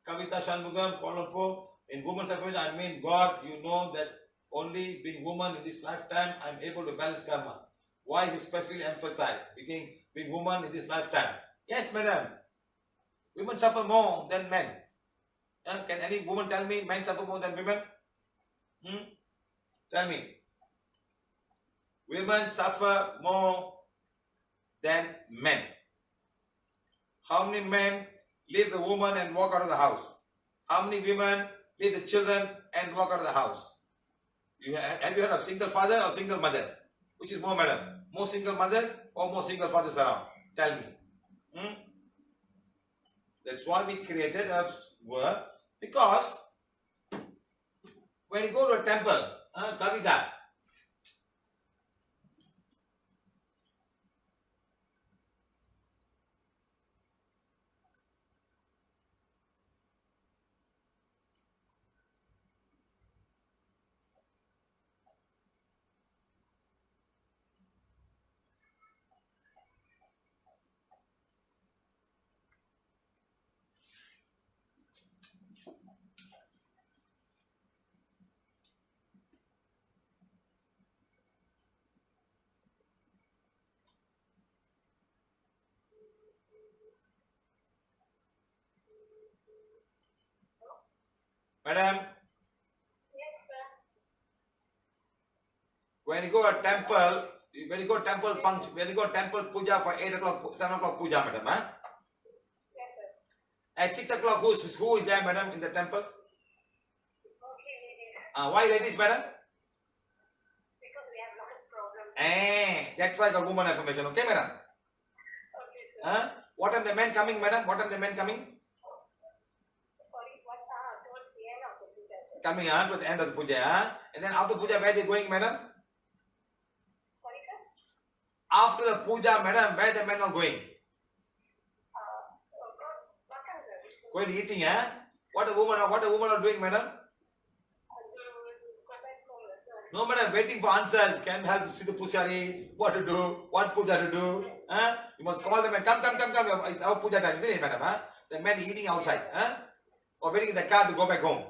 Kavita Shanmugam, Kuala Lumpur. In women's affirmation, I mean, God, you know that only being woman in this lifetime, I'm able to balance karma. Why is it specifically emphasized? Being woman in this lifetime. Yes, madam. Women suffer more than men. Can any woman tell me men suffer more than women? Tell me. Women suffer more than men. How many men leave the woman and walk out of the house? How many women leave the children and walk out of the house? Have you heard of single father or single mother? Which is more, madam? More single mothers or more single fathers around? Tell me. That's why we created a word, because when you go to a temple, Kavita, madam, when you go to a temple, when you go temple function, when you go temple puja for 8 o'clock, 7 o'clock puja, madam, huh? At 6 o'clock, who is there, madam, in the temple? Why ladies, madam? Because we have lot of problems. That's why I got woman affirmation, okay, madam? Okay, sir. What are the men coming, madam? What are the men coming? Sorry, what? Towards the end of the puja, sir. Coming towards the end of the puja, and then after puja, where they going, madam? Sorry, sir? After the puja, madam, where the men are going? Makan, sir. Going eating, What a woman are doing, madam? They will go back home, sir. No, madam, waiting for answers. Can help you see the pushari, what to do, what puja to do. You must call them and come. It's our puja time, isn't it, madam? The men eating outside, or waiting in the car to go back home.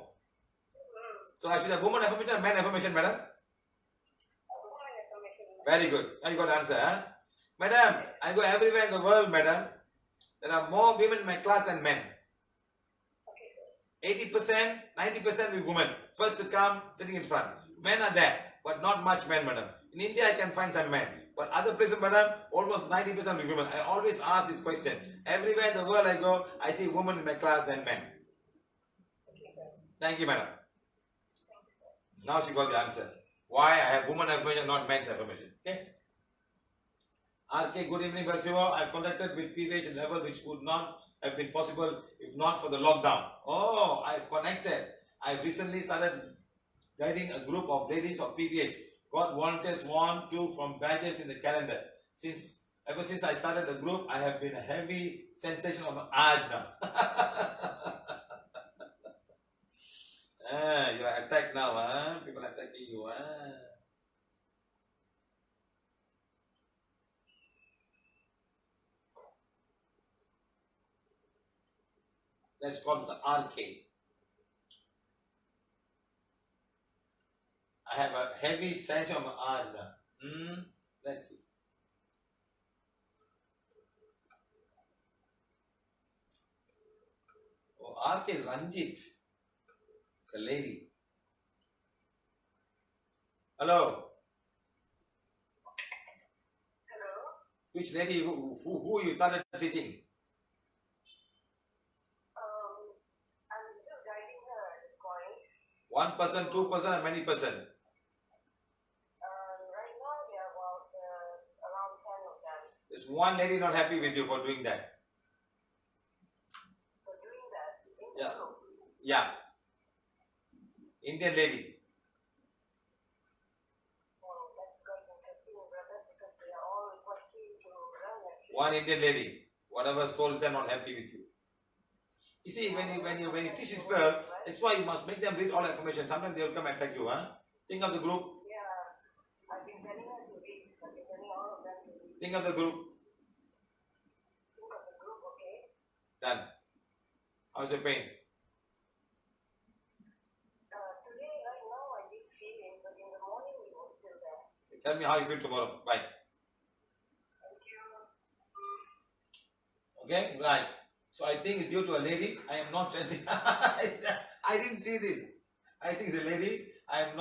So I should have woman affirmation and man affirmation, madam. Woman affirmation. Very good. Now you got the answer, Madam, I go everywhere in the world, madam. There are more women in my class than men. Okay, 80%, 90% with women. First to come, sitting in front. Men are there, but not much men, madam. In India, I can find some men. But other places, madam, almost 90% with women. I always ask this question. Everywhere in the world I go, I see women in my class than men. okay, sir. Thank you, madam. Now she got the answer. Why I have woman affirmation, not men's affirmation. Okay? RK, good evening, Mr.Siva. I have contacted with PVH level, which would not have been possible if not for the lockdown. Oh, I have connected. I recently started guiding a group of ladies of PVH. Got volunteers 1, 2 from badges in the calendar. Ever since I started the group, I have been a heavy sensation of urge now. You are attacked now, People are attacking you, That's called the RK. I have a heavy sense of urge now. Let's see. Oh, RK is Ranjit. It's a lady. Hello. Hello? Which lady? Who you started teaching? I'm still guiding her at this point. One person, 2 person, and many person. Right now, there are about around 10 of them. There's one lady not happy with you for doing that. For doing that, in the Yeah. group. Yeah. Indian lady. Oh, that's quite interesting, brother, because they are all requesting to run actually. One Indian lady. Whatever souls they're not happy with you. You see, when you teach people, that's why you must make them read all information. Sometimes they will come and attack you, Think of the group. Yeah, I've been telling her to read. I've been telling all of them to read. Think of the group. Think of the group, okay? Done. How's your pain? Today, right now, I did feel it, but in the morning, it was still there. Tell me how you feel tomorrow. Bye. Thank you. Okay? Right. So I think it's due to a lady. I am not sensing. I didn't see this. I think it's a lady. I am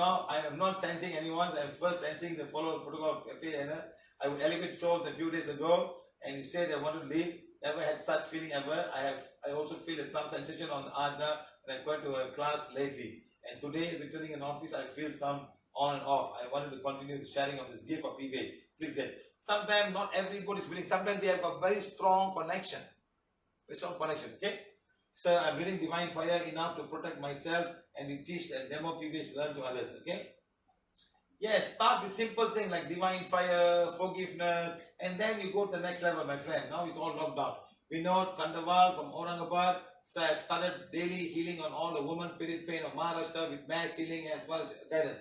not sensing anyone. I am first sensing the follow protocol of FA. I would elevate souls a few days ago, and you said I want to leave. Never had such feeling ever. I also feel some sensation on the ajna when I went to a class lately. And today, returning in office, I feel some on and off. I wanted to continue sharing of this gift of PVH. Please get. Sometimes not everybody is willing. Sometimes they have a very strong connection. Very strong connection. Okay. So I'm reading Divine Fire enough to protect myself and we teach and demo PVH learn to others. Okay. Yes, start with simple things like Divine Fire, forgiveness, and then you go to the next level, my friend. Now it's all locked down. Vinod Kandawal from Aurangabad. So I've started daily healing on all the women period pain of Maharashtra with mass healing as well as guidance.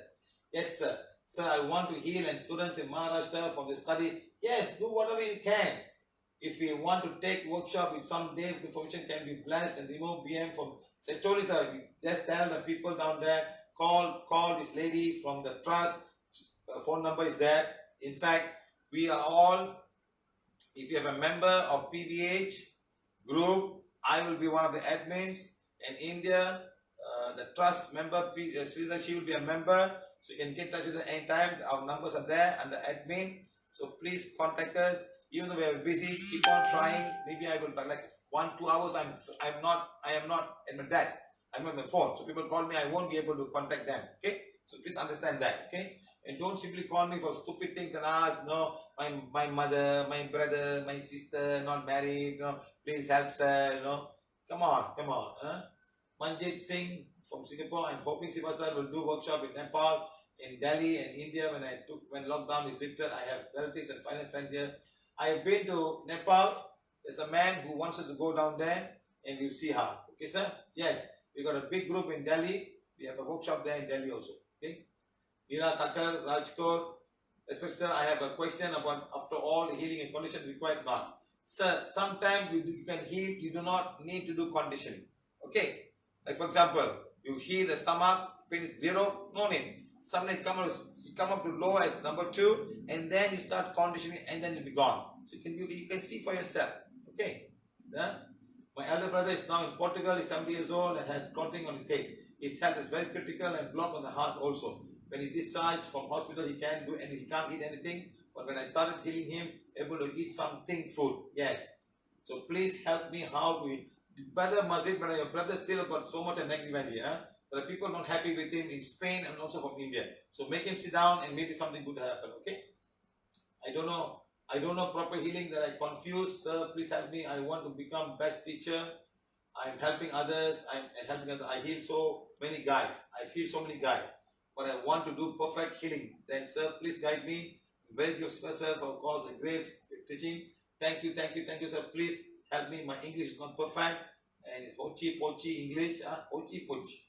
Yes, sir. Sir, I want to heal and students in Maharashtra for the study. Yes, do whatever you can. If you want to take workshop with some days, information can be blessed and remove BM from. So I told you, sir, just tell the people down there, call this lady from the trust. Phone number is there. In fact, we are all, if you have a member of PVH group, I will be one of the admins. In India, the trust member, Sridhar, she will be a member. So you can get in touch with us anytime. Our numbers are there under admin. So please contact us. Even though we are busy, keep on trying. Maybe I will, but like 1-2 hours, I am not at my desk. I'm on the phone. So people call me, I won't be able to contact them. Okay? So please understand that. Okay? And don't simply call me for stupid things and ask, no, my mother, my brother, my sister, not married, no, please help sir, Come on. Huh? Manjit Singh from Singapore, I'm hoping Siva sir will do workshop in Nepal, in Delhi and India when lockdown is lifted. I have relatives and finance friends here. I have been to Nepal. There's a man who wants us to go down there and we'll see how. Okay, sir? Yes. We got a big group in Delhi. We have a workshop there in Delhi also. Okay? Neera Thakkar, Rajkot. Especially, sir, I have a question about after all healing and condition required not. Sir, sometimes you can heal, you do not need to do conditioning. Okay? Like for example, you heal the stomach, pain is 0, no need. Sometimes you come up to low as number 2, and then you start conditioning, and then you'll be gone. So you can see for yourself. Okay? Yeah? My elder brother is now in Portugal, he's 70 years old and has clotting on his head. His health is very critical and blocked on the heart also. When he discharged from hospital, he can't do anything, he can't eat anything. But when I started healing him, able to eat something food. Yes. So please help me how to eat. Brother Masjid, but your brother still got so much negative energy. Huh? There are people not happy with him in Spain and also from India. So make him sit down and maybe something good happen. Okay? I don't know proper healing that I confuse. Sir, please help me. I want to become best teacher. I'm helping others. I heal so many guys. I feel so many guys. But I want to do perfect healing. Then, sir, please guide me. Very grateful, sir, for cause a great teaching. Thank you, sir. Please help me. My English is not perfect. And Hochi Pochi English. Hochi Pochi.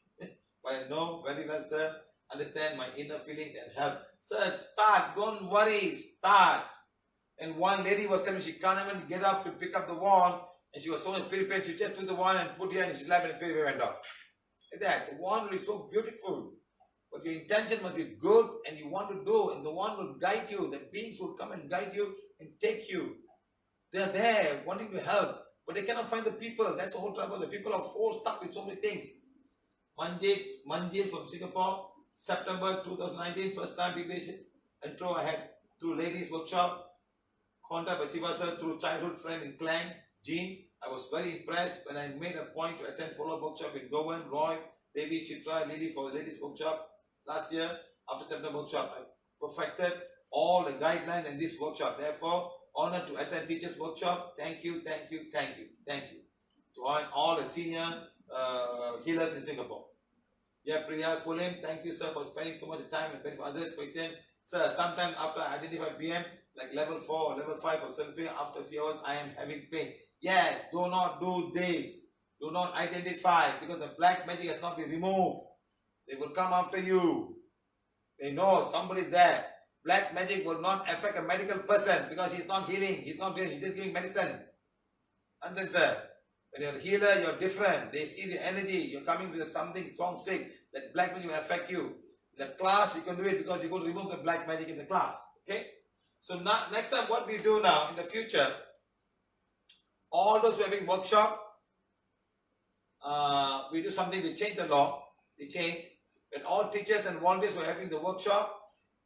But I know very well, sir. Understand my inner feelings and help. Sir, start. Don't worry. Start. And one lady was telling me she can't even get up to pick up the wand. And she was so much pain. She just took the wand and put here and she's laughing and the period went off. Like that. The wand will be so beautiful. But your intention must be good and you want to do. And the wand will guide you. The beings will come and guide you and take you. They are there wanting to help. But they cannot find the people. That's the whole trouble. The people are so stuck with so many things. Manjit from Singapore. September 2019. First time PVH intro I had through ladies workshop. Contact by Siva sir through childhood friend in Klang, Jean. I was very impressed when I made a point to attend follow-up workshop in Govan, Roy, Devi, Chitra, Lily for the ladies workshop last year. After September workshop, I perfected all the guidelines in this workshop. Therefore, honored to attend teachers workshop. Thank you. To all the senior healers in Singapore. Yeah, Priya Kulim, thank you, sir, for spending so much time and for others. Question, sir, sometimes after I identify PM, like level 4 or level 5 or 7, after a few hours, I am having pain. Yeah, do not do this. Do not identify because the black magic has not been removed. They will come after you. They know somebody's there. Black magic will not affect a medical person because he's not healing. He's just giving medicine. Understand, sir? When you're a healer, you're different. They see the energy. You're coming with something strong, sick. That black magic will affect you. In the class, you can do it because you're going to remove the black magic in the class. Okay? So now, next time what we do now, in the future, all those who are having workshop, we do something, we change the law. We change. When all teachers and volunteers who are having the workshop,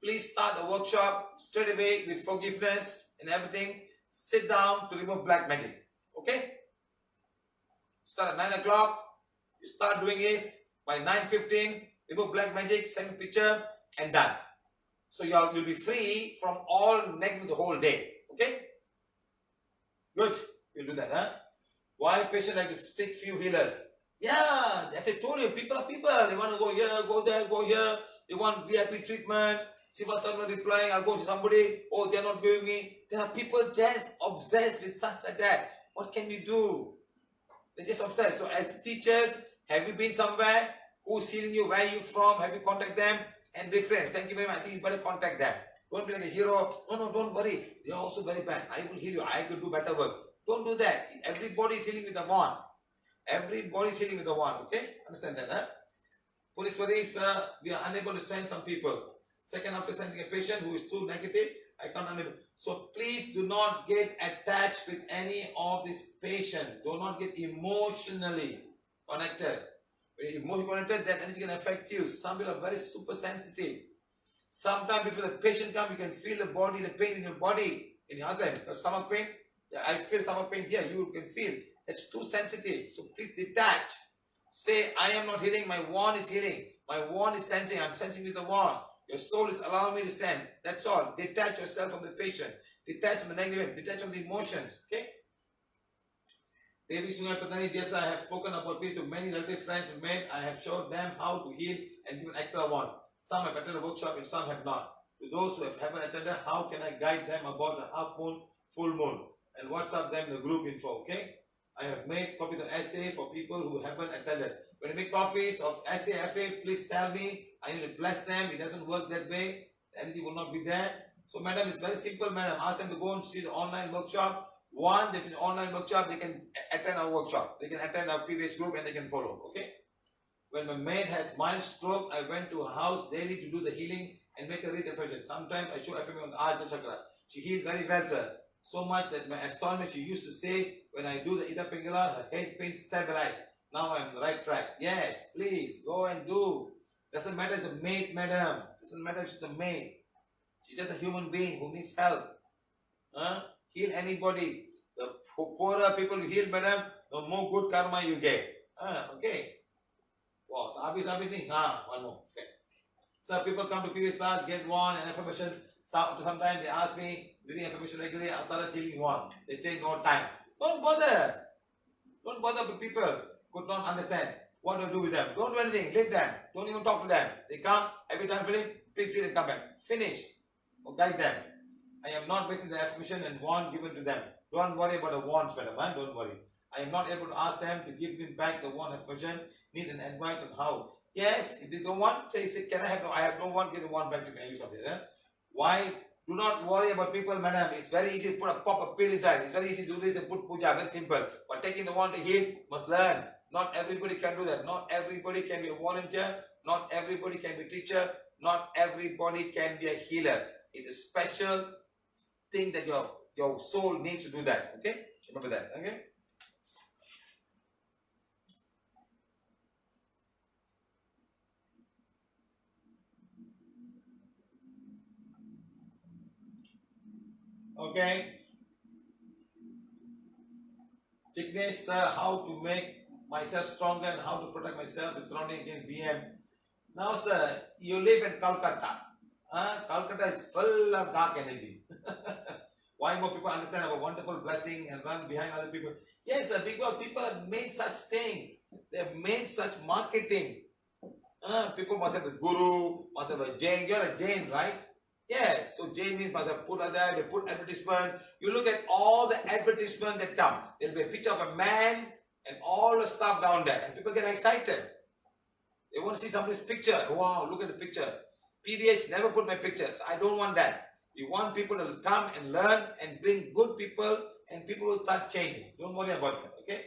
please start the workshop straight away with forgiveness and everything. Sit down to remove black magic. Okay? Start at 9 o'clock. You start doing this by 9:15. Remove black magic, send a picture, and done. So you'll be free from all negative the whole day. Okay? Good. You'll do that, huh? Why patient like to stick few healers? Yeah, as I told you, people are people. They want to go here, go there, go here. They want VIP treatment. Siva sir not replying. I'll go to somebody. Oh, they're not giving me. There are people just obsessed with such like that. What can we do? They're just obsessed. So as teachers, have you been somewhere? Who's healing you? Where are you from? Have you contacted them? And refrain. Thank you very much. I think you better contact them. Don't be like a hero. No, don't worry. They are also very bad. I will heal you. I will do better work. Don't do that. Everybody is healing with the one. Everybody is healing with the one. Okay? Understand that, huh? Police for this, we are unable to send some people. Second, after sending a patient who is too negative, I can't unable. So please do not get attached with any of these patients. Do not get emotionally connected. When you're emotionally connected, then anything can affect you. Some people are very super sensitive. Sometimes before the patient comes, you can feel the body, the pain in your body. Can you ask them? Stomach pain? Yeah, I feel stomach pain here. You can feel. It's too sensitive. So please detach. Say, I am not healing. My wand is healing. My wand is sensing. I'm sensing with the wand. Your soul is allowing me to send. That's all. Detach yourself from the patient. Detach from the negative. Detach from the emotions. Okay? Devi Sungai Patani, yes, I have spoken about this to many relative friends and men. I have showed them how to heal and given extra wand. Some have attended a workshop and some have not. To those who haven't attended, how can I guide them about the half moon, full moon? And WhatsApp them the group info, okay? I have made copies of essay for people who haven't attended. When you make copies of essay, FA, please tell me. I need to bless them. It doesn't work that way. Anything will not be there. So, madam, it's very simple, madam. Ask them to go and see the online workshop. One, if it's an online workshop, they can attend our workshop. They can attend our PVH group and they can follow, okay? When my maid has mild stroke, I went to her house daily to do the healing and make her read affirmations. Sometimes I show affirmation on the Ajna chakra. She healed very well, sir. So much that my astronomer, she used to say, when I do the Ida Pingala, her head pain stabilized. Now I'm on the right track. Yes, please, go and do. Doesn't matter if it's a maid, madam. Doesn't matter if she's a maid. She's just a human being who needs help. Heal anybody. The poorer people you heal, madam, the more good karma you get. Okay. Wow, habis ni. One more. Okay. So people come to previous class, get one and affirmation. Sometimes they ask me, reading affirmation regularly, I started healing one. They say no time. Don't bother. Don't bother with people who don't understand. What do you do with them? Don't do anything. Leave them. Don't even talk to them. They come, every time feeling, please read and come back. Finish. Or guide them. I am not wasting the affirmation and wand given to them. Don't worry about the wands, madam. Don't worry. I am not able to ask them to give me back the wand affirmation. Need an advice on how. Yes, if they don't want, say, can I have the, I have no wand, give the wand back to me. I use something. Why? Do not worry about people, madam. It's very easy to pop a pill inside. It's very easy to do this and put puja. Very simple. But taking the wand to heal, must learn. Not everybody can do that. Not everybody can be a volunteer. Not everybody can be a teacher. Not everybody can be a healer. It's a special thing that your soul needs to do that. Okay? Remember that. Okay? Okay. Jignesh, sir, how to make myself stronger and how to protect myself and surrounding against BM. Now, sir, you live in Calcutta. Calcutta is full of dark energy. Why more people understand our wonderful blessing and run behind other people? Yes, sir, because people have made such thing. They have made such marketing. People must have a guru, must have a Jain. You're a Jain, right? Yeah, so Jain means must have put there, they put advertisement. You look at all the advertisement that come. There'll be a picture of a man and all the stuff down there. And people get excited. They want to see somebody's picture. Wow, look at the picture. PVH never put my pictures. I don't want that. We want people to come and learn and bring good people and people will start changing. Don't worry about that, okay?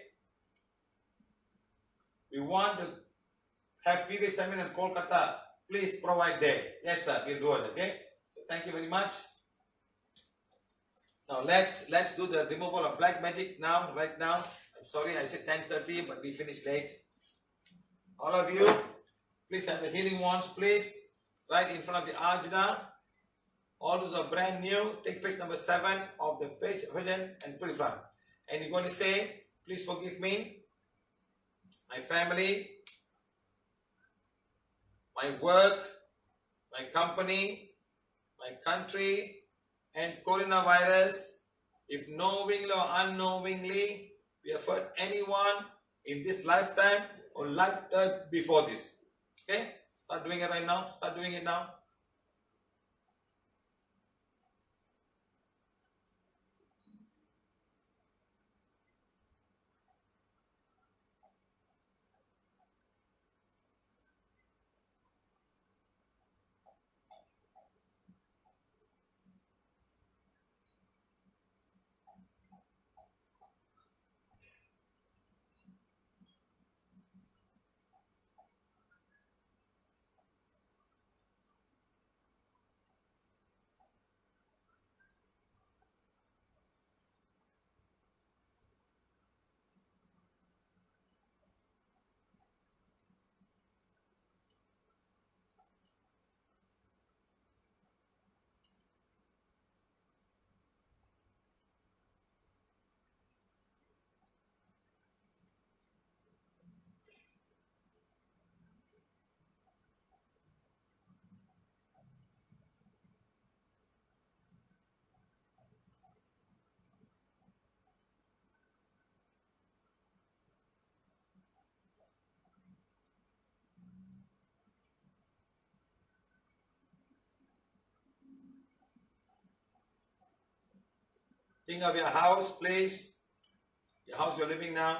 We want to have PVH seminar in Kolkata. Please provide there. Yes, sir, we'll do it, okay? So thank you very much. Now let's do the removal of black magic now, right now. I'm sorry, I said 10:30, but we finished late. All of you, please have the healing wands, please. Right in front of the Ajna. All those are brand new. Take page number 7 of the page hidden and put it front. And you're going to say, please forgive me, my family, my work, my company, my country, and coronavirus. If knowingly or unknowingly we have hurt anyone in this lifetime or lifetime before this. Okay? Start doing it right now. Start doing it now. Think of your house, place, your house you're living now.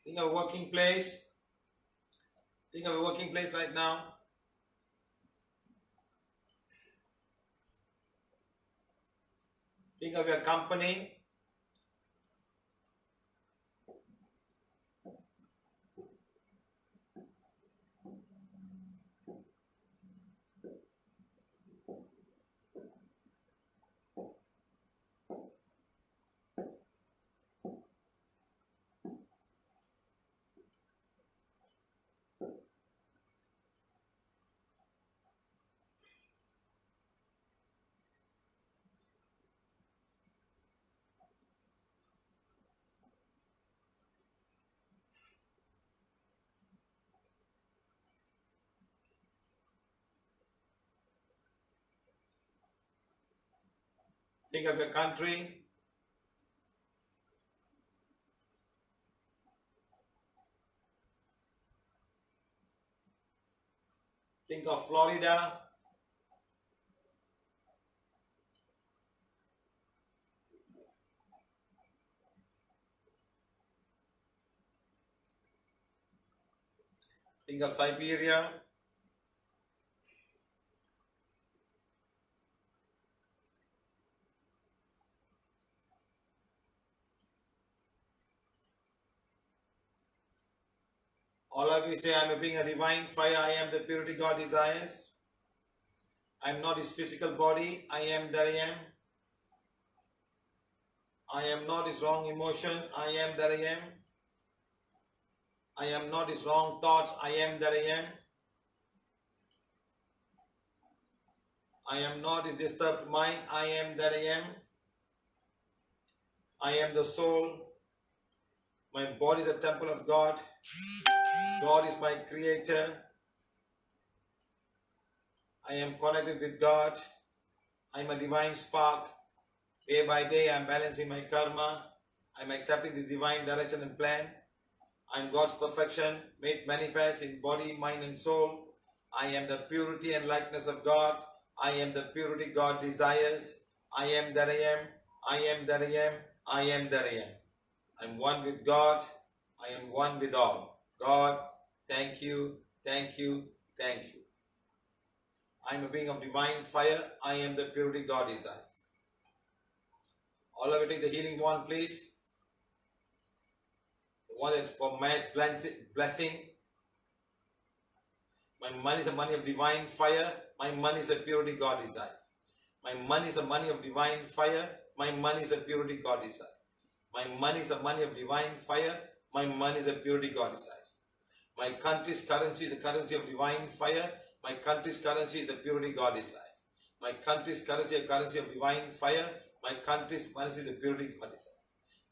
Think of a working place. Think of a working place right now. Think of your company. Think of your country. Think of Florida. Think of Siberia. All of you say, I am being a divine fire. I am the purity God desires. I am not his physical body. I am that I am. I am not his wrong emotion. I am that I am. I am not his wrong thoughts. I am that I am. I am not his disturbed mind. I am that I am. I am the soul. My body is a temple of God. God is my creator. I am connected with God. I am a divine spark. Day by day, I am balancing my karma. I am accepting this divine direction and plan. I am God's perfection made manifest in body, mind, and soul. I am the purity and likeness of God. I am the purity God desires. I am that I am. I am that I am. I am that I am. I am one with God. I am one with all. God, thank you, thank you, thank you. I am a being of divine fire. I am the purity God desires. All of you take the healing wand, please. The one that's for mass blessing. My money is the money of divine fire. My money is the purity God desires. My money is the money of divine fire. My money is the purity God desires. My money is the money of divine fire. My money is the purity God desires. My country's currency is the currency of divine fire. My country's currency is the purity God desires. My country's currency is a currency of divine fire. My country's currency is the purity God desires.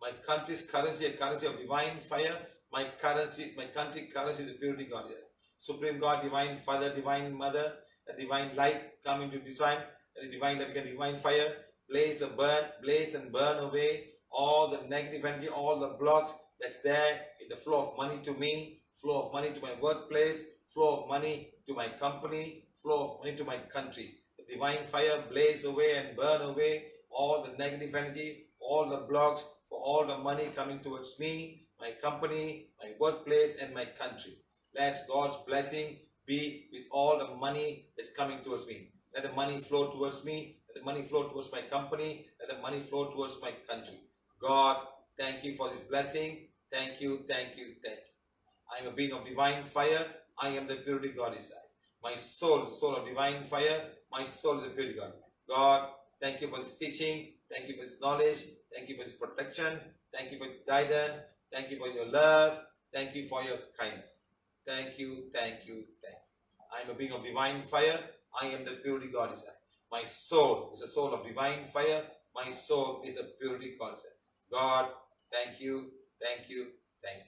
My country's currency is a currency of divine fire. My country currency is the purity God desires. Supreme God, divine Father, divine Mother, a divine light come into design, a divine light become divine fire, blaze and burn away all the negative energy, all the blocks that's there in the flow of money to me, flow of money to my workplace, flow of money to my company, flow of money to my country. The divine fire blaze away and burn away all the negative energy, all the blocks for all the money coming towards me, my company, my workplace, and my country. Let God's blessing be with all the money that's coming towards me. Let the money flow towards me. Let the money flow towards my company. Let the money flow towards my country. God, thank you for this blessing. Thank you, thank you, thank you. I am a being of divine fire. I am the purity God inside. My soul is the soul of divine fire. My soul is the purity God. God, thank you for this teaching. Thank you for this knowledge. Thank you for this protection. Thank you for this guidance. Thank you for your love. Thank you for your kindness. Thank you, thank you, thank you. I am a being of divine fire. I am the purity God inside. My soul is a soul of divine fire. My soul is a purity God inside. God, thank you, thank you, thank you.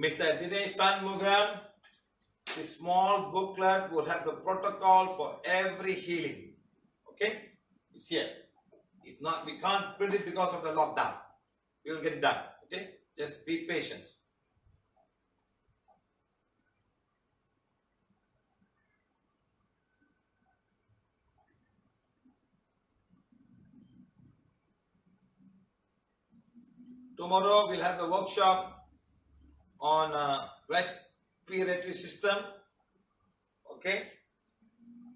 Mr. Dinesh Shanmugam, this small booklet would have the protocol for every healing. Okay? It's here. It's not, we can't print it because of the lockdown. We will get it done. Okay? Just be patient. Tomorrow we'll have the workshop on respiratory system. Okay?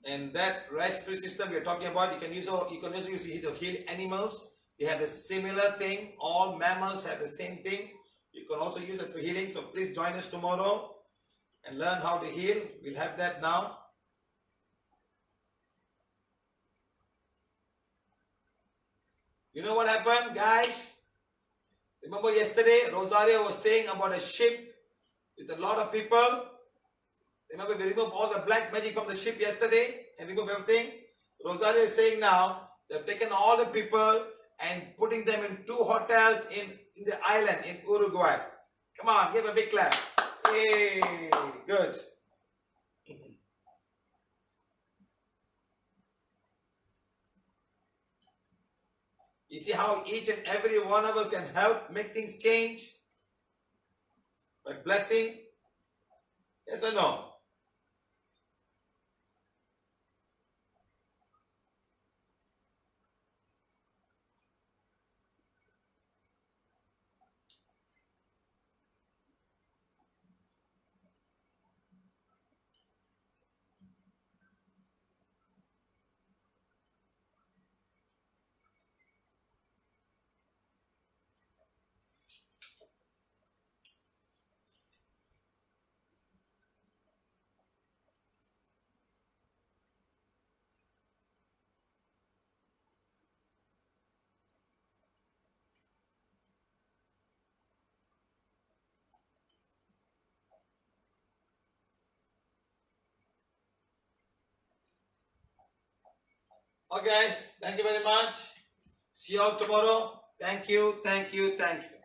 And that respiratory system we are talking about, you can also use it to heal animals. They have the similar thing. All mammals have the same thing. You can also use it for healing. So please join us tomorrow and learn how to heal. We'll have that now. You know what happened, guys? Remember yesterday, Rosario was saying about a ship with a lot of people. Remember, we removed all the black magic from the ship yesterday and removed everything. Rosario is saying now, they've taken all the people and putting them in 2 hotels in the island in Uruguay. Come on, give a big clap. Hey, good. You see how each and every one of us can help make things change? By blessing? Yes or no? Okay, guys, thank you very much. See you all tomorrow. Thank you, thank you, thank you.